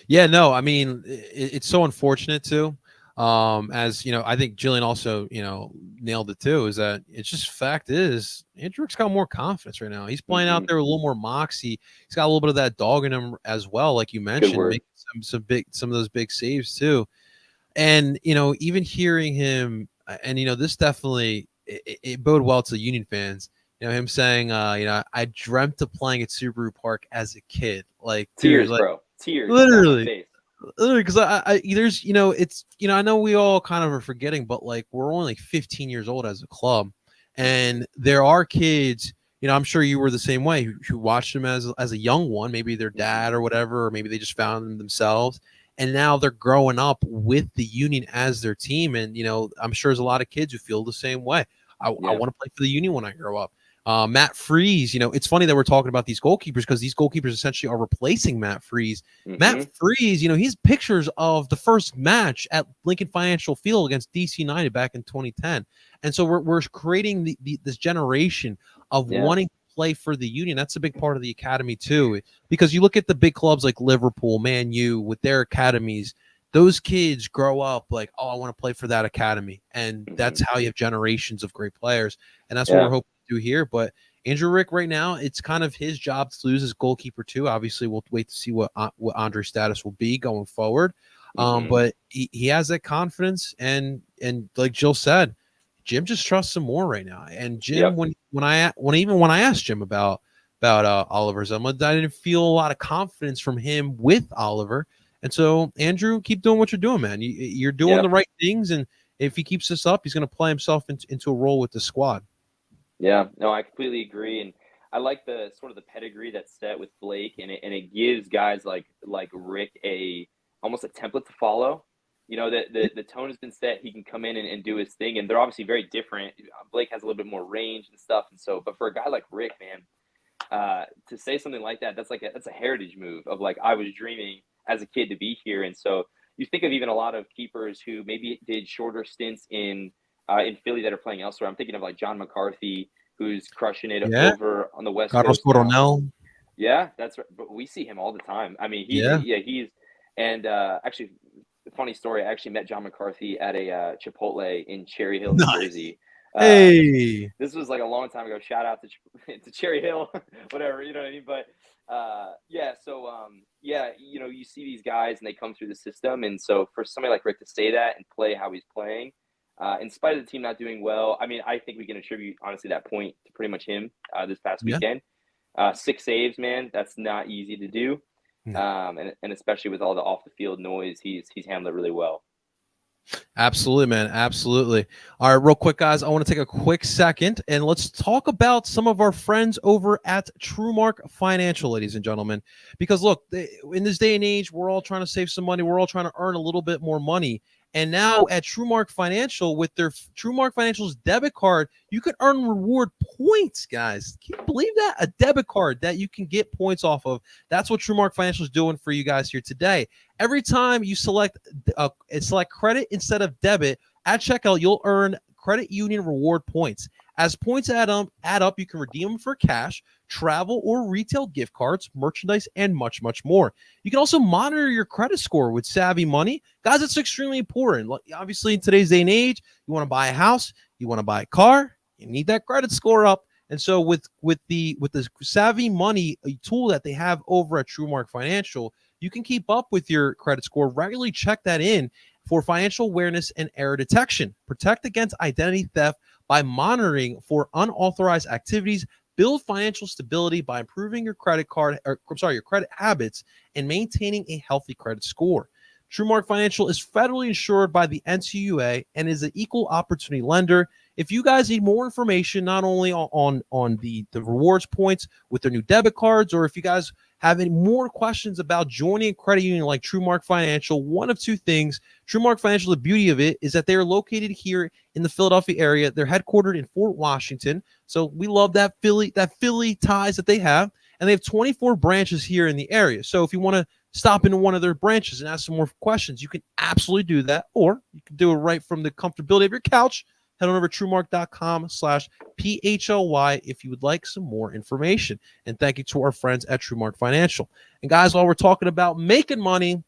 Speaker 1: Yeah, no, I mean it's so unfortunate too. As you know, I think Jillian also nailed it too. Is that it's just fact is Andrew Rick's got more confidence right now. He's playing out there with a little more moxie. He's got a little bit of that dog in him as well, like you mentioned, making some of those big saves too. And even hearing him, and this definitely it bode well to the Union fans. Him saying, I dreamt of playing at Subaru Park as a kid. Like
Speaker 2: tears,
Speaker 1: dude, like,
Speaker 2: bro, tears,
Speaker 1: literally, because I there's it's I know we all kind of are forgetting, but like we're only like 15 years old as a club, and there are kids. I'm sure you were the same way who watched them as a young one, maybe their dad or whatever, or maybe they just found them themselves. And now they're growing up with the Union as their team. And, I'm sure there's a lot of kids who feel the same way. I want to play for the Union when I grow up. Matt Freese, it's funny that we're talking about these goalkeepers because these goalkeepers essentially are replacing Matt Freese. Matt Freese, he's pictures of the first match at Lincoln Financial Field against DC United back in 2010. And so we're creating this generation of wanting to play for the Union. That's a big part of the academy too, because you look at the big clubs like Liverpool, Man U, with their academies. Those kids grow up like, oh, I want to play for that academy, and that's how you have generations of great players, and that's what we're hoping to do here. But Andrew Rick, right now, it's kind of his job to lose his goalkeeper too. Obviously, we'll wait to see what Andre's status will be going forward. But he has that confidence, and like Jill said, Jim just trusts him more right now. And Jim, when I asked Jim about Oliver Zemla, I didn't feel a lot of confidence from him with Oliver. And so, Andrew, keep doing what you're doing, man. You're doing the right things, and if he keeps this up, he's going to play himself into a role with the squad.
Speaker 2: Yeah, no, I completely agree, and I like the sort of the pedigree that's set with Blake, and it gives guys like Rick almost a template to follow. The tone has been set. He can come in and do his thing, and they're obviously very different. Blake has a little bit more range and stuff, and so. But for a guy like Rick, man, to say something like that, that's a heritage move of like I was dreaming as a kid to be here, and so you think of even a lot of keepers who maybe did shorter stints in Philly that are playing elsewhere. I'm thinking of like John McCarthy, who's crushing it over on the West Coast.
Speaker 1: Coronel.
Speaker 2: Yeah, that's right. But we see him all the time. I mean, he's and actually. Funny story. I actually met John McCarthy at a Chipotle in Cherry Hill, New Jersey.
Speaker 1: Hey,
Speaker 2: this was like a long time ago. Shout out to Cherry Hill, whatever, you know what I mean. But you see these guys and they come through the system, and so for somebody like Rick to say that and play how he's playing, in spite of the team not doing well, I mean, I think we can attribute honestly that point to pretty much him this past weekend. 6 saves, man. That's not easy to do. And especially with all the off the field noise, he's handled it really well.
Speaker 1: Absolutely, man. Absolutely. All right, real quick, guys. I want to take a quick second and let's talk about some of our friends over at TrueMark Financial, ladies and gentlemen. Because look, in this day and age, we're all trying to save some money. We're all trying to earn a little bit more money. And now at TrueMark Financial, with their TrueMark Financial's debit card, you can earn reward points, guys. Can you believe that? A debit card that you can get points off of. That's what TrueMark Financial is doing for you guys here today. Every time you select credit instead of debit at checkout, you'll earn credit union reward points. As points add up, you can redeem them for cash, travel or retail gift cards, merchandise, and much, much more. You can also monitor your credit score with Savvy Money. Guys, it's extremely important. Obviously, in today's day and age, you want to buy a house, you want to buy a car, you need that credit score up. And so with the Savvy Money tool that they have over at TrueMark Financial, you can keep up with your credit score, regularly check that in for financial awareness and error detection. Protect against identity theft by monitoring for unauthorized activities. Build financial stability by improving your credit habits and maintaining a healthy credit score. TrueMark Financial is federally insured by the NCUA and is an equal opportunity lender. If you guys need more information, not only on the rewards points with their new debit cards, or if you guys have any more questions about joining a credit union like TrueMark Financial, one of two things. TrueMark Financial, the beauty of it is that they are located here in the Philadelphia area. They're headquartered in Fort Washington. So we love that Philly ties that they have. And they have 24 branches here in the area. So if you want to stop into one of their branches and ask some more questions, you can absolutely do that. Or you can do it right from the comfortability of your couch. Head on over to truemark.com/PHLY if you would like some more information. And thank you to our friends at TrueMark Financial. And guys, while we're talking about making money,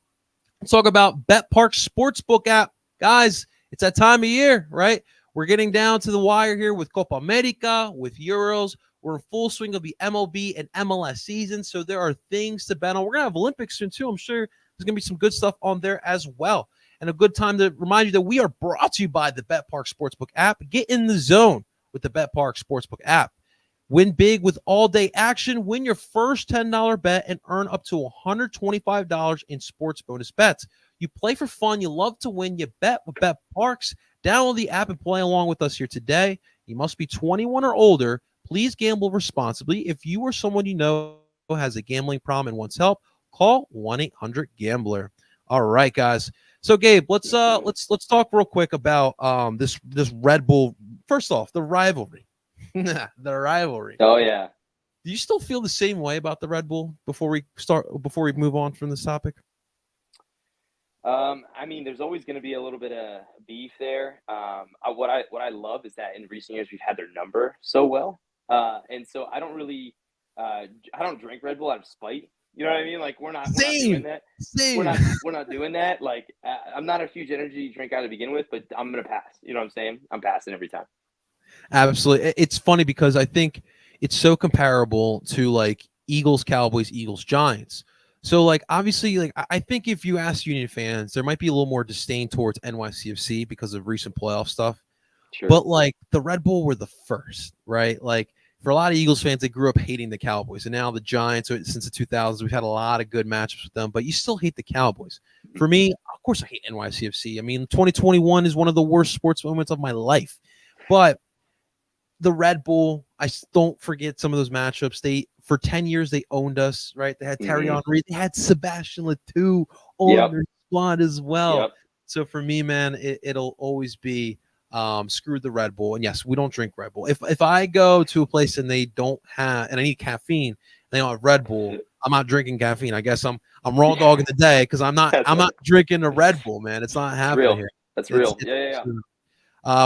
Speaker 1: let's talk about BetPark Sportsbook app. Guys, it's that time of year, right? We're getting down to the wire here with Copa America, with Euros. We're in full swing of the MLB and MLS season, so there are things to bet on. We're going to have Olympics soon, too. I'm sure there's going to be some good stuff on there as well. And a good time to remind you that we are brought to you by the BetPark Sportsbook app. Get in the zone with the BetPark Sportsbook app. Win big with all-day action. Win your first $10 bet and earn up to $125 in sports bonus bets. You play for fun. You love to win. You bet with BetParks. Download the app and play along with us here today. You must be 21 or older. Please gamble responsibly. If you or someone you know has a gambling problem and wants help, call 1-800-GAMBLER. All right, guys. So, Gabe, let's talk real quick about this Red Bull. First off, the rivalry. The rivalry.
Speaker 2: Oh yeah.
Speaker 1: Do you still feel the same way about the Red Bull before we move on from this topic?
Speaker 2: I mean, there's always going to be a little bit of beef there. What I love is that in recent years we've had their number so well, and so I don't really, I don't drink Red Bull out of spite. You know what I mean? Like we're not doing that. We're not doing that. Like I'm not a huge energy drink guy to begin with, but I'm gonna pass. You know what I'm saying? I'm passing every time.
Speaker 1: Absolutely. It's funny because I think it's so comparable to like Eagles, Cowboys, Eagles, Giants. So like obviously like I think if you ask Union fans, there might be a little more disdain towards NYCFC because of recent playoff stuff.
Speaker 2: Sure.
Speaker 1: But like the Red Bull were the first, right? Like for a lot of Eagles fans, they grew up hating the Cowboys, and now the Giants. Since the 2000s, we've had a lot of good matchups with them, but you still hate the Cowboys. For me, of course, I hate NYCFC. I mean, 2021 is one of the worst sports moments of my life, but the Red Bull, I don't forget some of those matchups. For 10 years they owned us, right? They had Terry Henry, they had Sebastian Letou on their squad as well.
Speaker 2: Yep.
Speaker 1: So for me, man, it'll always be screw the Red Bull. And yes, we don't drink Red Bull. If I go to a place and they don't have, and I need caffeine, they don't have Red Bull, I'm not drinking caffeine. I guess I'm raw dogging the day because I'm not drinking a Red Bull, man. It's not happening here.
Speaker 2: That's real. Yeah.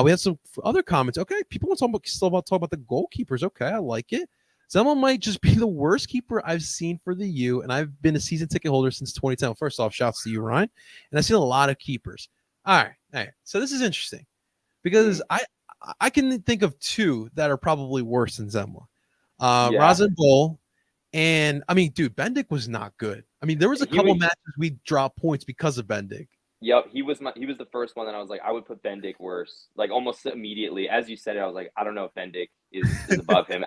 Speaker 1: We have some other comments. Okay, people want to talk about the goalkeepers. Okay, I like it. Someone might just be the worst keeper I've seen for the U, and I've been a season ticket holder since 2010. First off, shouts to you, Ryan. And I've seen a lot of keepers. All right. So this is interesting because I can think of two that are probably worse than Zemla. Razan Bol, and I mean, dude, Bendik was not good. I mean, there was a couple matches we dropped points because of Bendik.
Speaker 2: Yep, he was the first one that I was like, I would put Bendik worse, like almost immediately. As you said it, I was like, I don't know if Bendik is above him.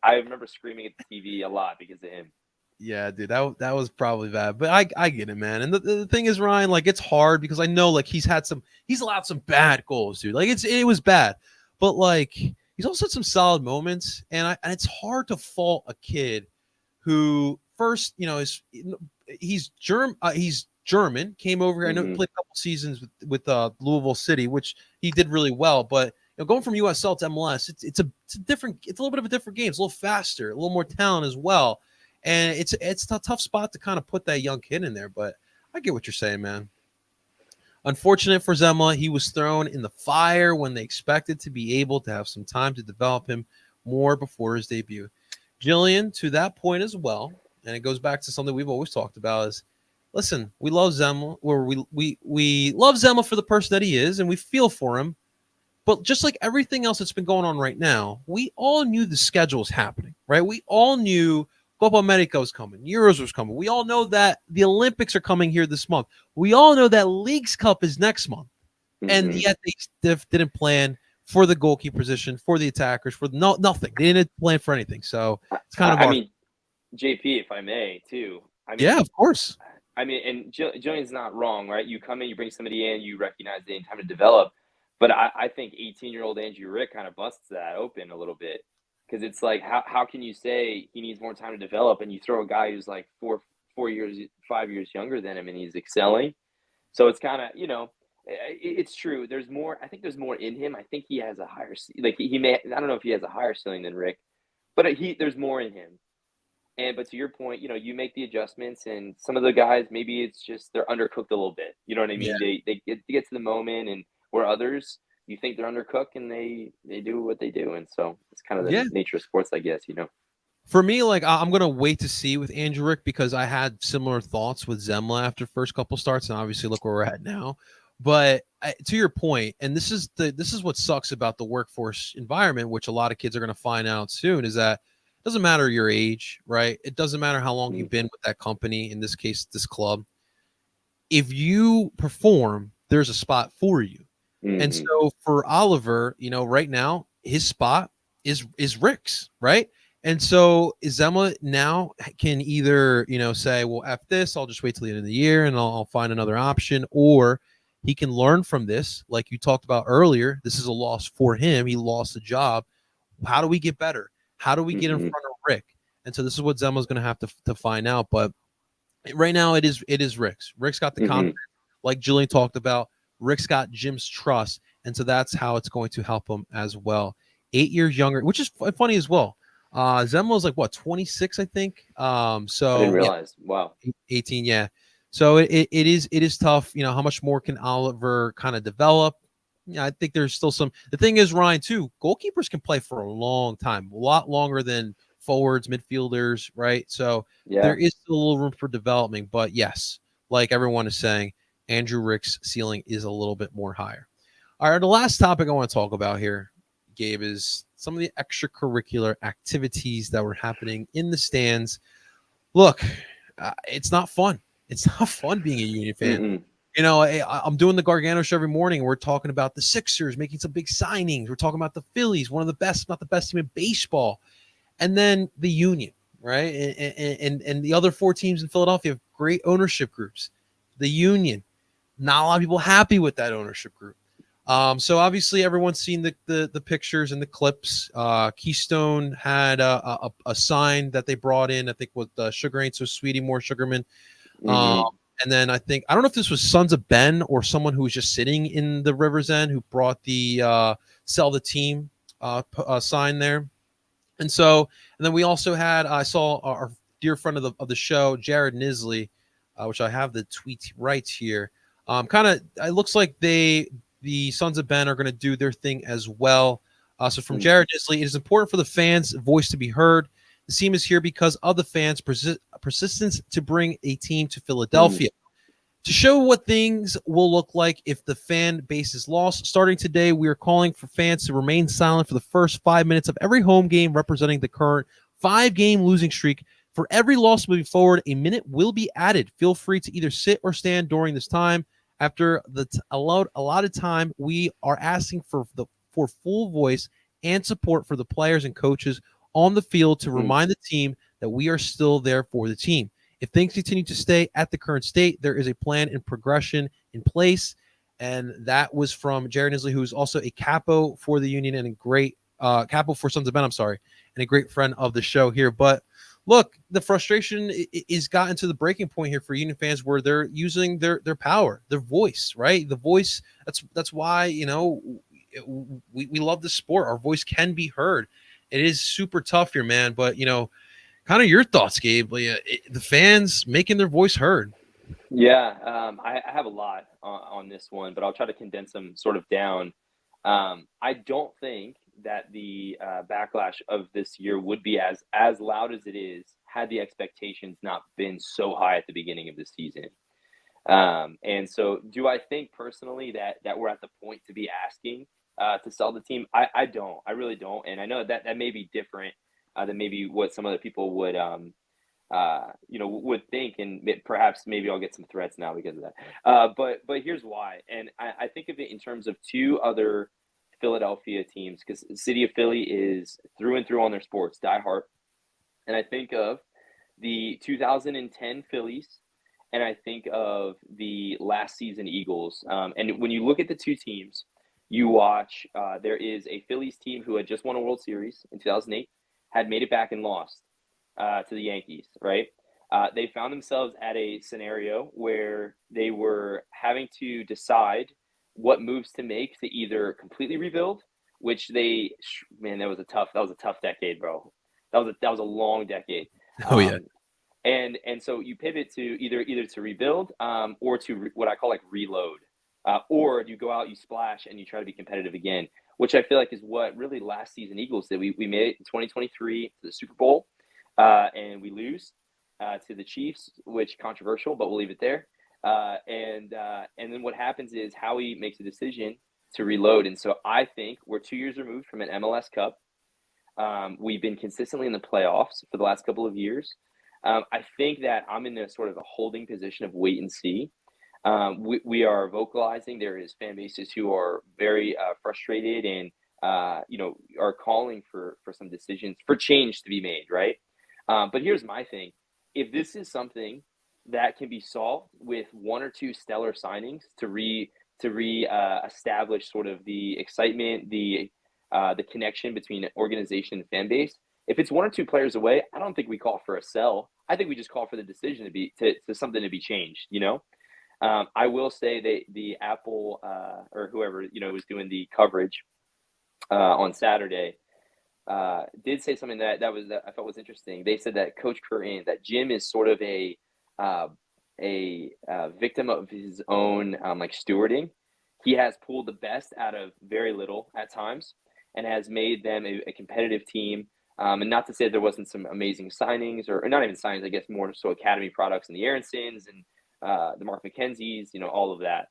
Speaker 2: I remember screaming at the TV a lot because of him.
Speaker 1: Yeah, dude, that was probably bad, but I get it, man. And the thing is, Ryan, like it's hard because I know like he's allowed some bad goals, dude. Like it was bad, but like he's also had some solid moments, and it's hard to fault a kid who first, he's German, came over here. I know he played a couple seasons with Louisville City, which he did really well. But going from USL to MLS, it's a little bit of a different game. It's a little faster, a little more talent as well, and it's a tough spot to kind of put that young kid in there. But I get what you're saying, man. Unfortunate for Zemla, he was thrown in the fire when they expected to be able to have some time to develop him more before his debut. Jillian, to that point as well, and it goes back to something we've always talked about is. Listen, we love Zemla, or we love Zemla for the person that he is, and we feel for him. But just like everything else that's been going on right now, we all knew the schedule was happening, right? We all knew Copa America was coming, Euros was coming. We all know that the Olympics are coming here this month. We all know that Leagues Cup is next month, and yet they didn't plan for the goalkeeper position, for the attackers, for nothing. They didn't plan for anything. So it's kind of.
Speaker 2: I mean, JP, if I may, too. I mean,
Speaker 1: yeah, of course.
Speaker 2: I mean, and Jillian's not wrong, right? You come in, you bring somebody in, you recognize they need time to develop. But I think 18-year-old Andrew Rick kind of busts that open a little bit because it's like, how can you say he needs more time to develop and you throw a guy who's like 5 years younger than him and he's excelling? So it's kind of, it's true. I think there's more in him. I think he has a higher, I don't know if he has a higher ceiling than Rick, but there's more in him. But to your point, you make the adjustments, and some of the guys, maybe it's just they're undercooked a little bit. You know what I
Speaker 1: Yeah.
Speaker 2: mean? They get to the moment, and where others you think they're undercooked, and they do what they do, and so it's kind of the
Speaker 1: Yeah.
Speaker 2: nature of sports, I guess.
Speaker 1: For me, like I'm gonna wait to see with Andrew Rick because I had similar thoughts with Zemla after first couple starts, and obviously look where we're at now. But to your point, and this is what sucks about the workforce environment, which a lot of kids are gonna find out soon, is that it doesn't matter your age, right? It doesn't matter how long you've been with that company, in this case, this club. If you perform, there's a spot for you. And
Speaker 2: Mm-hmm.
Speaker 1: so for Oliver, right now his spot is Rick's, right? And so Izema now can either, say, well, F this, I'll just wait till the end of the year and I'll find another option, or he can learn from this, like you talked about earlier. This is a loss for him. He lost a job. How do we get better? How do we get in
Speaker 2: Mm-hmm.
Speaker 1: front of Rick? And so this is what Zema's going to have to find out. But right now it is Rick's. Rick's got the
Speaker 2: Mm-hmm.
Speaker 1: confidence, like Julian talked about. Rick's got Jim's trust, and so that's how it's going to help him as well. 8 years younger, which is funny as well. Zemo's like what, 26, I think.
Speaker 2: I didn't
Speaker 1: So yeah,
Speaker 2: realize. Wow.
Speaker 1: 18, yeah. So it is tough. How much more can Oliver kind of develop? Yeah, I think there's still some. The thing is, Ryan, too, goalkeepers can play for a long time, a lot longer than forwards, midfielders, right? So there
Speaker 2: Yeah.
Speaker 1: is still a little room for development. But yes, like everyone is saying, Andrew Rick's ceiling is a little bit more higher. All right, the last topic I want to talk about here, Gabe, is some of the extracurricular activities that were happening in the stands. Look, it's not fun. It's not fun being a Union fan.
Speaker 2: Mm-mm.
Speaker 1: I'm doing the Gargano show every morning. We're talking about the Sixers making some big signings. We're talking about the Phillies, one of the best, if not the best team in baseball. And then the Union, right? And the other four teams in Philadelphia have great ownership groups. The Union, not a lot of people happy with that ownership group. So obviously everyone's seen the pictures and the clips. Keystone had a sign that they brought in, I think, with Sugar Ain't So Sweetie, More Sugarman.
Speaker 2: Mm-hmm.
Speaker 1: And then I don't know if this was Sons of Ben or someone who was just sitting in the River's End who brought the sell the team sign there. And so, and then we also had, I saw our dear friend of the show, Jared Nisley, which I have the tweet right here. Kind of, it looks like the Sons of Ben are going to do their thing as well. So from Jared Nisley, it is important for the fans' voice to be heard. The team is here because of the fans' persistence to bring a team to Philadelphia. To show what things will look like if the fan base is lost, starting today, we are calling for fans to remain silent for the first 5 minutes of every home game representing the current 5-game losing streak. For every loss moving forward, a minute will be added. Feel free to either sit or stand during this time. After the allotted time, we are asking for full voice and support for the players and coaches on the field to remind the team that we are still there for the team. If things continue to stay at the current state, there is a plan and progression in place. And that was from Jared Nisley, who's also a capo for the Union and a great capo for Sons of Ben, I'm sorry, and a great friend of the show here. But look, the frustration is gotten to the breaking point here for Union fans where they're using their power, their voice, right? The voice, that's why, we love the sport. Our voice can be heard. It is super tough here, man. But, kind of your thoughts, Gabe. The fans making their voice heard.
Speaker 2: Yeah, I have a lot on this one, but I'll try to condense them sort of down. I don't think that the backlash of this year would be as loud as it is had the expectations not been so high at the beginning of the season. And so, do I think personally that we're at the point to be asking to sell the team? I don't. I really don't. And I know that may be different than maybe what some other people would think, and perhaps maybe I'll get some threats now because of that. But here's why, and I think of it in terms of two other Philadelphia teams, because the city of Philly is through and through on their sports, die hard, and I think of the 2010 Phillies, and I think of the last season Eagles. And when you look at the two teams, you watch. There is a Phillies team who had just won a World Series in 2008, had made it back and lost to the Yankees, right? They found themselves at a scenario where they were having to decide what moves to make to either completely rebuild, which man, that was a tough decade, bro. That was a long decade.
Speaker 1: Oh yeah.
Speaker 2: And so you pivot to either to rebuild or to what I call like reload, or you go out, you splash, and you try to be competitive again, which I feel like is what really last season Eagles did. We made it in 2023 to the Super Bowl, and we lose to the Chiefs, which controversial, but we'll leave it there. And then what happens is Howie makes a decision to reload, and so I think we're 2 years removed from an MLS Cup. We've been consistently in the playoffs for the last couple of years. I think that I'm in a sort of a holding position of wait and see. We are vocalizing. There is fan bases who are very frustrated and are calling for some decisions, for change to be made, right? But here's my thing: if this is something that can be solved with one or two stellar signings to establish sort of the excitement, the connection between organization and fan base. If it's one or two players away, I don't think we call for a sell. I think we just call for the decision to something to be changed. I will say the Apple or whoever was doing the coverage on Saturday did say something that I thought was interesting. They said that Coach Curtin, that Jim is sort of a victim of his own like stewarding. He has pulled the best out of very little at times and has made them a competitive team. And not to say there wasn't some amazing signings or not even signings, I guess more so academy products and the Aaronsons and the Mark McKenzies, all of that.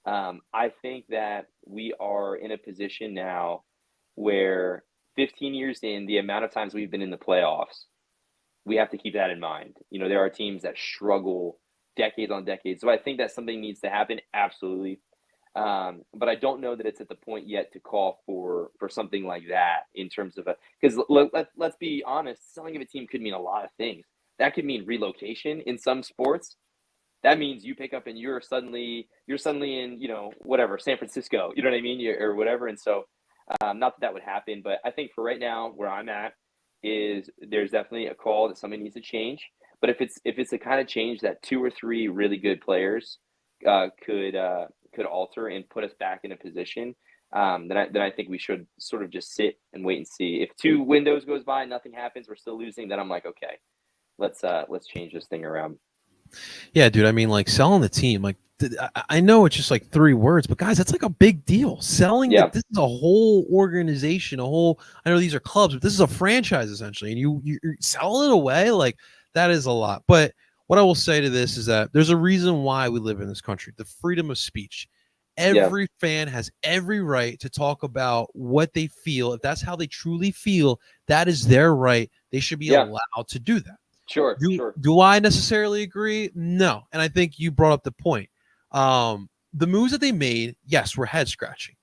Speaker 2: I think that we are in a position now where 15 years in, the amount of times we've been in the playoffs, we have to keep that in mind. There are teams that struggle decades on decades. So I think that something needs to happen. Absolutely. But I don't know that it's at the point yet to call for something like that in terms of because let's be honest, selling of a team could mean a lot of things. That could mean relocation in some sports. That means you pick up and you're suddenly in, whatever, San Francisco, you know what I mean? Or whatever. And so not that would happen, but I think for right now where I'm at is there's definitely a call that something needs to change. But if it's the kind of change that two or three really good players could alter and put us back in a position, then I think we should sort of just sit and wait and see. If two windows goes by, nothing happens, we're still losing, then I'm like, okay, let's change this thing around.
Speaker 1: Yeah, dude. I mean, like selling the team, like I know it's just like 3 words, but guys, that's like a big deal. Selling this is a whole organization, I know these are clubs, but this is a franchise essentially, and you sell it away, like that is a lot. But what I will say to this is that there's a reason why we live in this country: the freedom of speech. Every fan has every right to talk about what they feel. If that's how they truly feel, that is their right. They should be allowed to do that.
Speaker 2: Sure.
Speaker 1: Do I necessarily agree? No. And I think you brought up the point. The moves that they made, yes, were head scratching.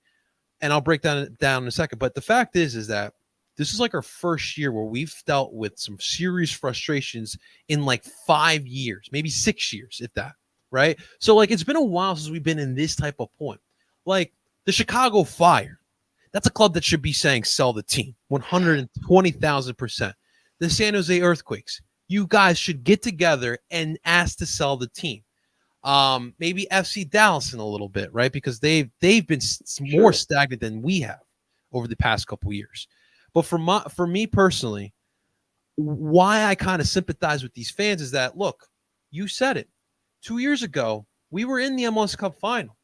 Speaker 1: And I'll break that down in a second. But the fact is that this is like our first year where we've dealt with some serious frustrations in like 5 years, maybe 6 years, if that, right? So like it's been a while since we've been in this type of point. Like the Chicago Fire, that's a club that should be saying sell the team 120,000%. The San Jose Earthquakes, you guys should get together and ask to sell the team. Maybe FC Dallas in a little bit, right? Because they've been more stagnant than we have over the past couple of years. But for me personally, why I kind of sympathize with these fans is that, look, you said it. 2 years ago, we were in the MLS Cup final.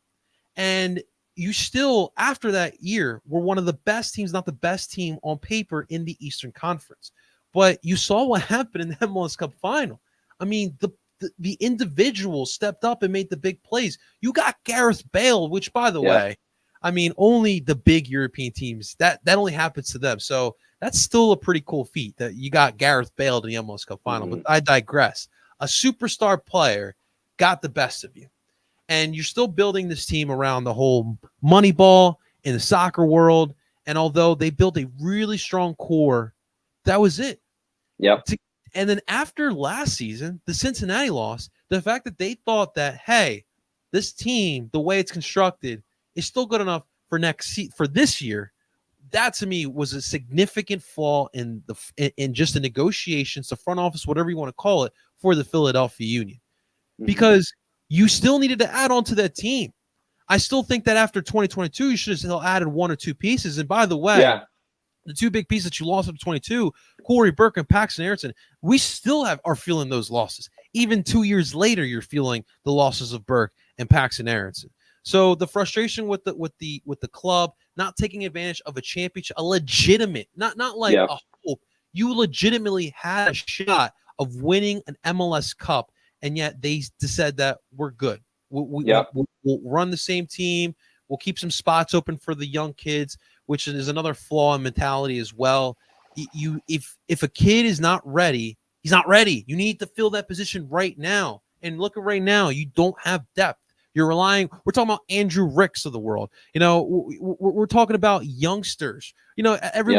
Speaker 1: And you still, after that year, were one of the best teams, not the best team on paper in the Eastern Conference. But you saw what happened in the MLS Cup final. I mean, the individuals stepped up and made the big plays. You got Gareth Bale, which, by the way, I mean, only the big European teams, that only happens to them. So that's still a pretty cool feat that you got Gareth Bale to the MLS Cup final. But I digress. A superstar player got the best of you. And you're still building this team around the whole money ball in the soccer world. And although they built a really strong core, that was it.
Speaker 2: Yep.
Speaker 1: And then after last season, the Cincinnati loss, the fact that they thought that, hey, this team, the way it's constructed, is still good enough for this year, that to me was a significant flaw in just the negotiations, the front office, whatever you want to call it, for the Philadelphia Union. Because you still needed to add on to that team. I still think that after 2022, you should have still added 1 or 2 pieces. And by the way, the two big pieces that you lost up to 22, Corey Burke and Paxton Aronson, we still are feeling those losses. Even 2 years later, you're feeling the losses of Burke and Paxton Aronson. So the frustration with the club not taking advantage of a championship, a legitimate, not like a hope. You legitimately had a shot of winning an MLS Cup, and yet they said that we're good. We'll run the same team. We'll keep some spots open for the young kids, which is another flaw in mentality as well. If a kid is not ready, he's not ready. You need to fill that position right now. And look at right now, you don't have depth. You're relying. We're talking about Andrew Ricks of the world. You know, we're talking about youngsters. You know, every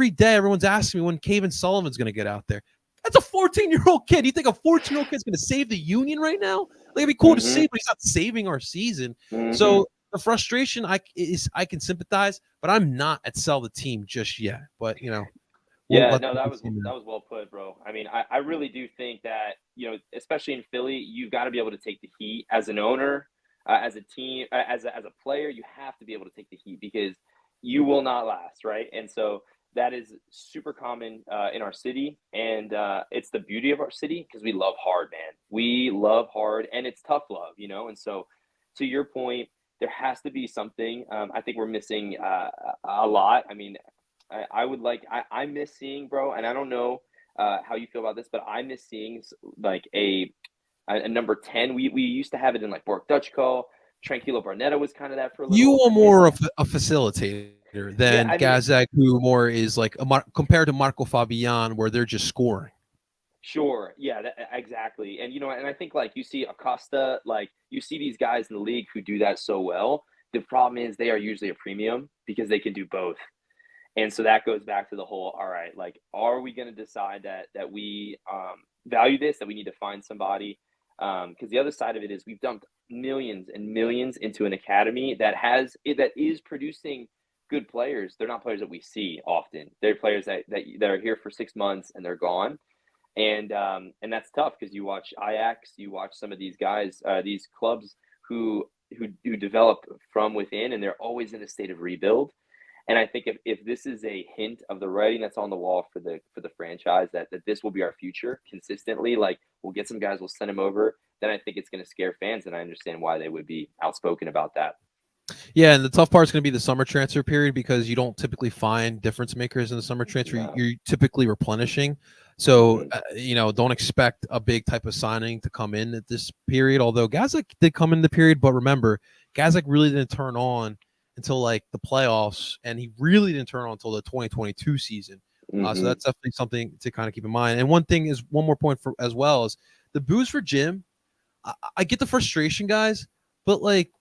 Speaker 1: day, everyone's asking me when Caven Sullivan's going to get out there. That's a 14-year-old kid. You think a 14-year-old kid's going to save the Union right now? Like, it'd be cool to see, but he's not saving our season. So the frustration I can sympathize, but I'm not at sell the team just yet. But you know,
Speaker 2: that was well put, bro. I mean, I really do think that, you know, especially in Philly, you've got to be able to take the heat as an owner, as a team, as a player. You have to be able to take the heat because you will not last, right? And so that is super common in our city, and it's the beauty of our city because we love hard, man. We love hard, and it's tough love, you know. And so, to your point, there has to be something. I think we're missing a lot. I mean, I miss seeing, bro, and I don't know how you feel about this, but I miss seeing like a number 10. We used to have it in like Bork Dutchko. Tranquilo Barnetta was kind of that for a little.
Speaker 1: You are more of a facilitator than Gazak, who more is like compared to Marco Fabian, where they're just scoring.
Speaker 2: Sure. Yeah, exactly. And, you know, and I think like you see Acosta, like you see these guys in the league who do that so well. The problem is they are usually a premium because they can do both. And so that goes back to the whole, all right, like, are we going to decide that we value this, that we need to find somebody? Because the other side of it is we've dumped millions and millions into an academy that is producing good players. They're not players that we see often. They're players that are here for 6 months and they're gone. And that's tough because you watch Ajax, you watch some of these guys, these clubs who develop from within, and they're always in a state of rebuild. And I think if this is a hint of the writing that's on the wall for the franchise, that this will be our future consistently, like we'll get some guys, we'll send them over, then I think it's going to scare fans, and I understand why they would be outspoken about that.
Speaker 1: Yeah, and the tough part is going to be the summer transfer period because you don't typically find difference makers in the summer transfer. No. You're typically replenishing. So, you know, don't expect a big type of signing to come in at this period, although Gazak did come in the period. But remember, Gazak really didn't turn on until like the playoffs, and he really didn't turn on until the 2022 season. So that's definitely something to kind of keep in mind. And one more point as well is the boos for Jim. I get the frustration, guys, but like,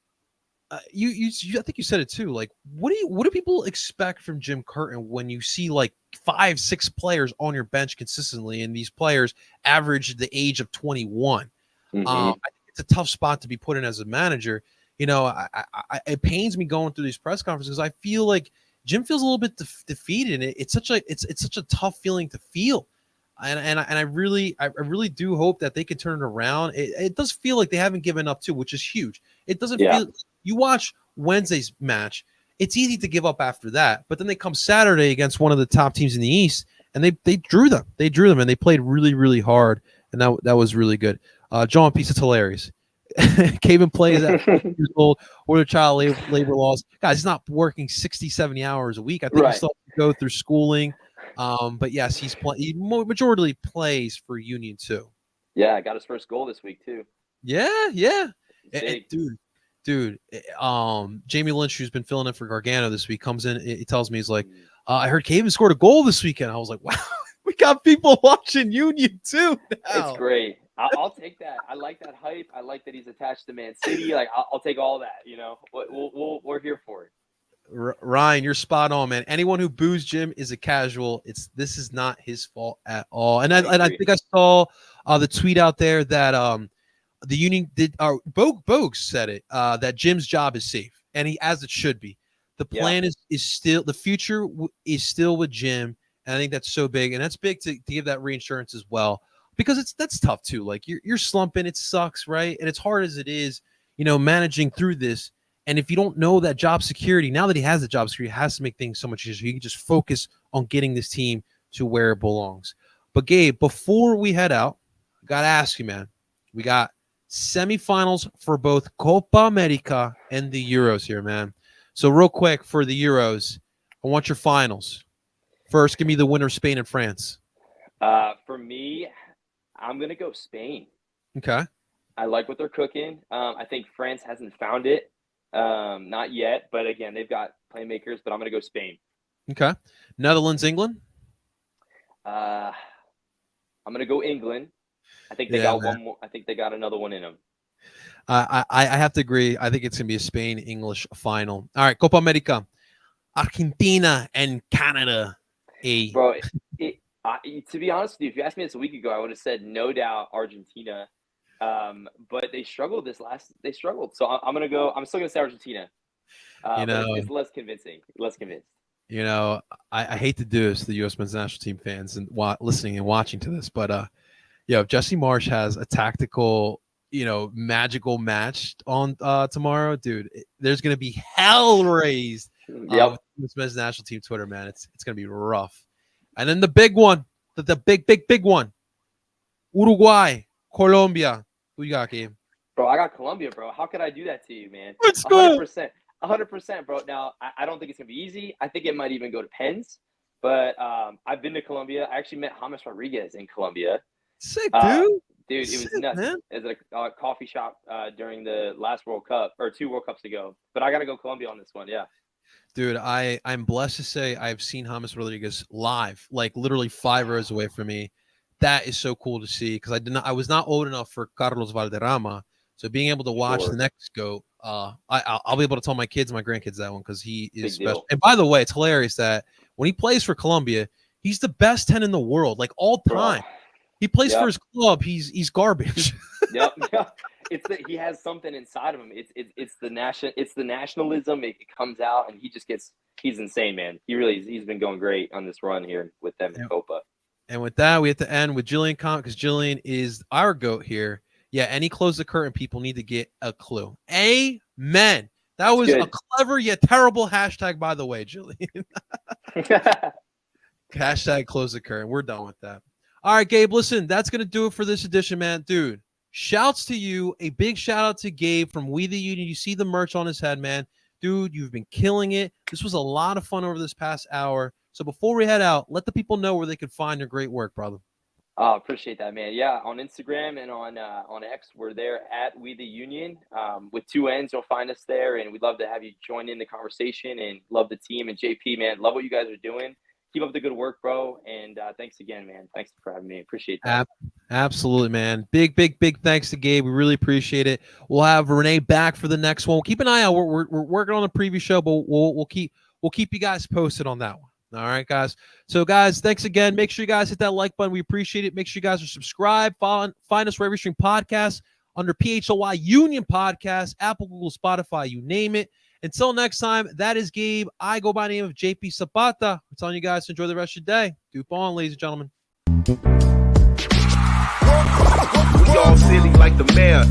Speaker 1: you I think you said it too. Like, what do people expect from Jim Curtin when you see like 5-6 players on your bench consistently, and these players average the age of 21? I think it's a tough spot to be put in as a manager. You know, it pains me going through these press conferences because I feel like Jim feels a little bit defeated. It's such a tough feeling to feel. And I really do hope that they can turn it around. It does feel like they haven't given up too, which is huge. It doesn't feel. You watch Wednesday's match, it's easy to give up after that. But then they come Saturday against one of the top teams in the East, and they drew them. They drew them, and they played really, really hard, and that was really good. John Peace, it's hilarious. Caven plays at 4 years old or the child labor laws. Guys, he's not working 60, 70 hours a week. I think he still has to go through schooling. But yes, he majority plays for Union too.
Speaker 2: Yeah, got his first goal this week too.
Speaker 1: Yeah. Dude, Jamie Lynch, who's been filling in for Gargano this week, comes in. He tells me, he's like, I heard Caven scored a goal this weekend. I was like, wow, we got people watching Union too now.
Speaker 2: It's great. I'll take that. I like that hype. I like that he's attached to Man City. Like, I'll take all that. You know, we're here for it.
Speaker 1: Ryan, you're spot on, man. Anyone who boos Jim is a casual. This is not his fault at all. And I think I saw the tweet out there that the Union did. Bogue said it that Jim's job is safe, and as it should be. The plan is still, the future is still with Jim, and I think that's so big, and that's big to give that reinsurance as well, because that's tough too. Like you're slumping, it sucks, right? And it's hard as it is, you know, managing through this. And if you don't know that job security, now that he has the job security, he has to make things so much easier. He can just focus on getting this team to where it belongs. But Gabe, before we head out, I got to ask you, man, we got semifinals for both Copa America and the Euros here, man. So real quick for the Euros, I want your finals. First, give me the winner of Spain and France.
Speaker 2: For me, I'm going to go Spain.
Speaker 1: Okay.
Speaker 2: I like what they're cooking. I think France hasn't found it. Not yet, but again, they've got playmakers, but I'm going to go Spain.
Speaker 1: Okay. Netherlands, England?
Speaker 2: I'm going to go England. I think they got one more. I think they got another one in them.
Speaker 1: I have to agree. I think it's going to be a Spain-English final. All right, Copa America. Argentina and Canada.
Speaker 2: Bro, to be honest with you, if you asked me this a week ago, I would have said no doubt Argentina. But they struggled They struggled. So I'm going to go. I'm still going to say Argentina. But it's less convincing. Less convinced.
Speaker 1: You know, I hate to do this to the U.S. men's national team fans and listening and watching to this, but if Jesse Marsh has a tactical, magical match on tomorrow, dude, there's gonna be hell raised with the U.S. men's national team Twitter, man. It's gonna be rough. And then the big one, the big one, Uruguay, Colombia. Who you got, Gabe?
Speaker 2: Bro, I got Colombia, bro. How could I do that to you, man?
Speaker 1: Let's go.
Speaker 2: 100%, bro. Now, I don't think it's going to be easy. I think it might even go to pens. But I've been to Colombia. I actually met James Rodriguez in Colombia.
Speaker 1: Sick, dude.
Speaker 2: Dude, it was nuts. Man. It was a coffee shop during the last World Cup, or 2 World Cups ago. But I got to go Colombia on this one, yeah.
Speaker 1: Dude, I'm blessed to say I've seen James Rodriguez live, like literally 5 rows away from me. That is so cool to see because I was not old enough for Carlos Valderrama. So being able to watch the next GOAT, I'll be able to tell my kids and my grandkids that one because he is special. And by the way, it's hilarious that when he plays for Colombia, he's the best 10 in the world, like all time. Bro. He plays for his club. He's garbage.
Speaker 2: Yep. It's that he has something inside of him. It's the nationalism. It comes out, and he's insane, man. He's been going great on this run here with them in Copa.
Speaker 1: And with that, we have to end with Jillian Conk because Jillian is our GOAT here. Yeah, and he closed the curtain. People need to get a clue. Amen. That was a clever yet terrible hashtag, by the way, Jillian. Hashtag close the curtain. We're done with that. All right, Gabe, listen, that's going to do it for this edition, man. Dude, shouts to you. A big shout out to Gabe from We the Union. You see the merch on his head, man. Dude, you've been killing it. This was a lot of fun over this past hour. So before we head out, let the people know where they can find your great work, brother.
Speaker 2: Oh, appreciate that, man. Yeah, on Instagram and on X, we're there at We the Union with 2 N's. You'll find us there, and we'd love to have you join in the conversation and love the team. And JP, man, love what you guys are doing. Keep up the good work, bro. And thanks again, man. Thanks for having me. Appreciate that.
Speaker 1: Absolutely, man. Big thanks to Gabe. We really appreciate it. We'll have Renee back for the next one. We'll keep an eye out. We're working on a preview show, but we'll keep you guys posted on that one. All right, guys. So, guys, thanks again. Make sure you guys hit that like button. We appreciate it. Make sure you guys are subscribed. Find us wherever you stream podcasts under PHLY Union Podcast, Apple, Google, Spotify, you name it. Until next time, that is Gabe. I go by the name of JP Zapata. I'm telling you guys to enjoy the rest of your day. Doop on, ladies and gentlemen.
Speaker 3: We all silly like the mayor.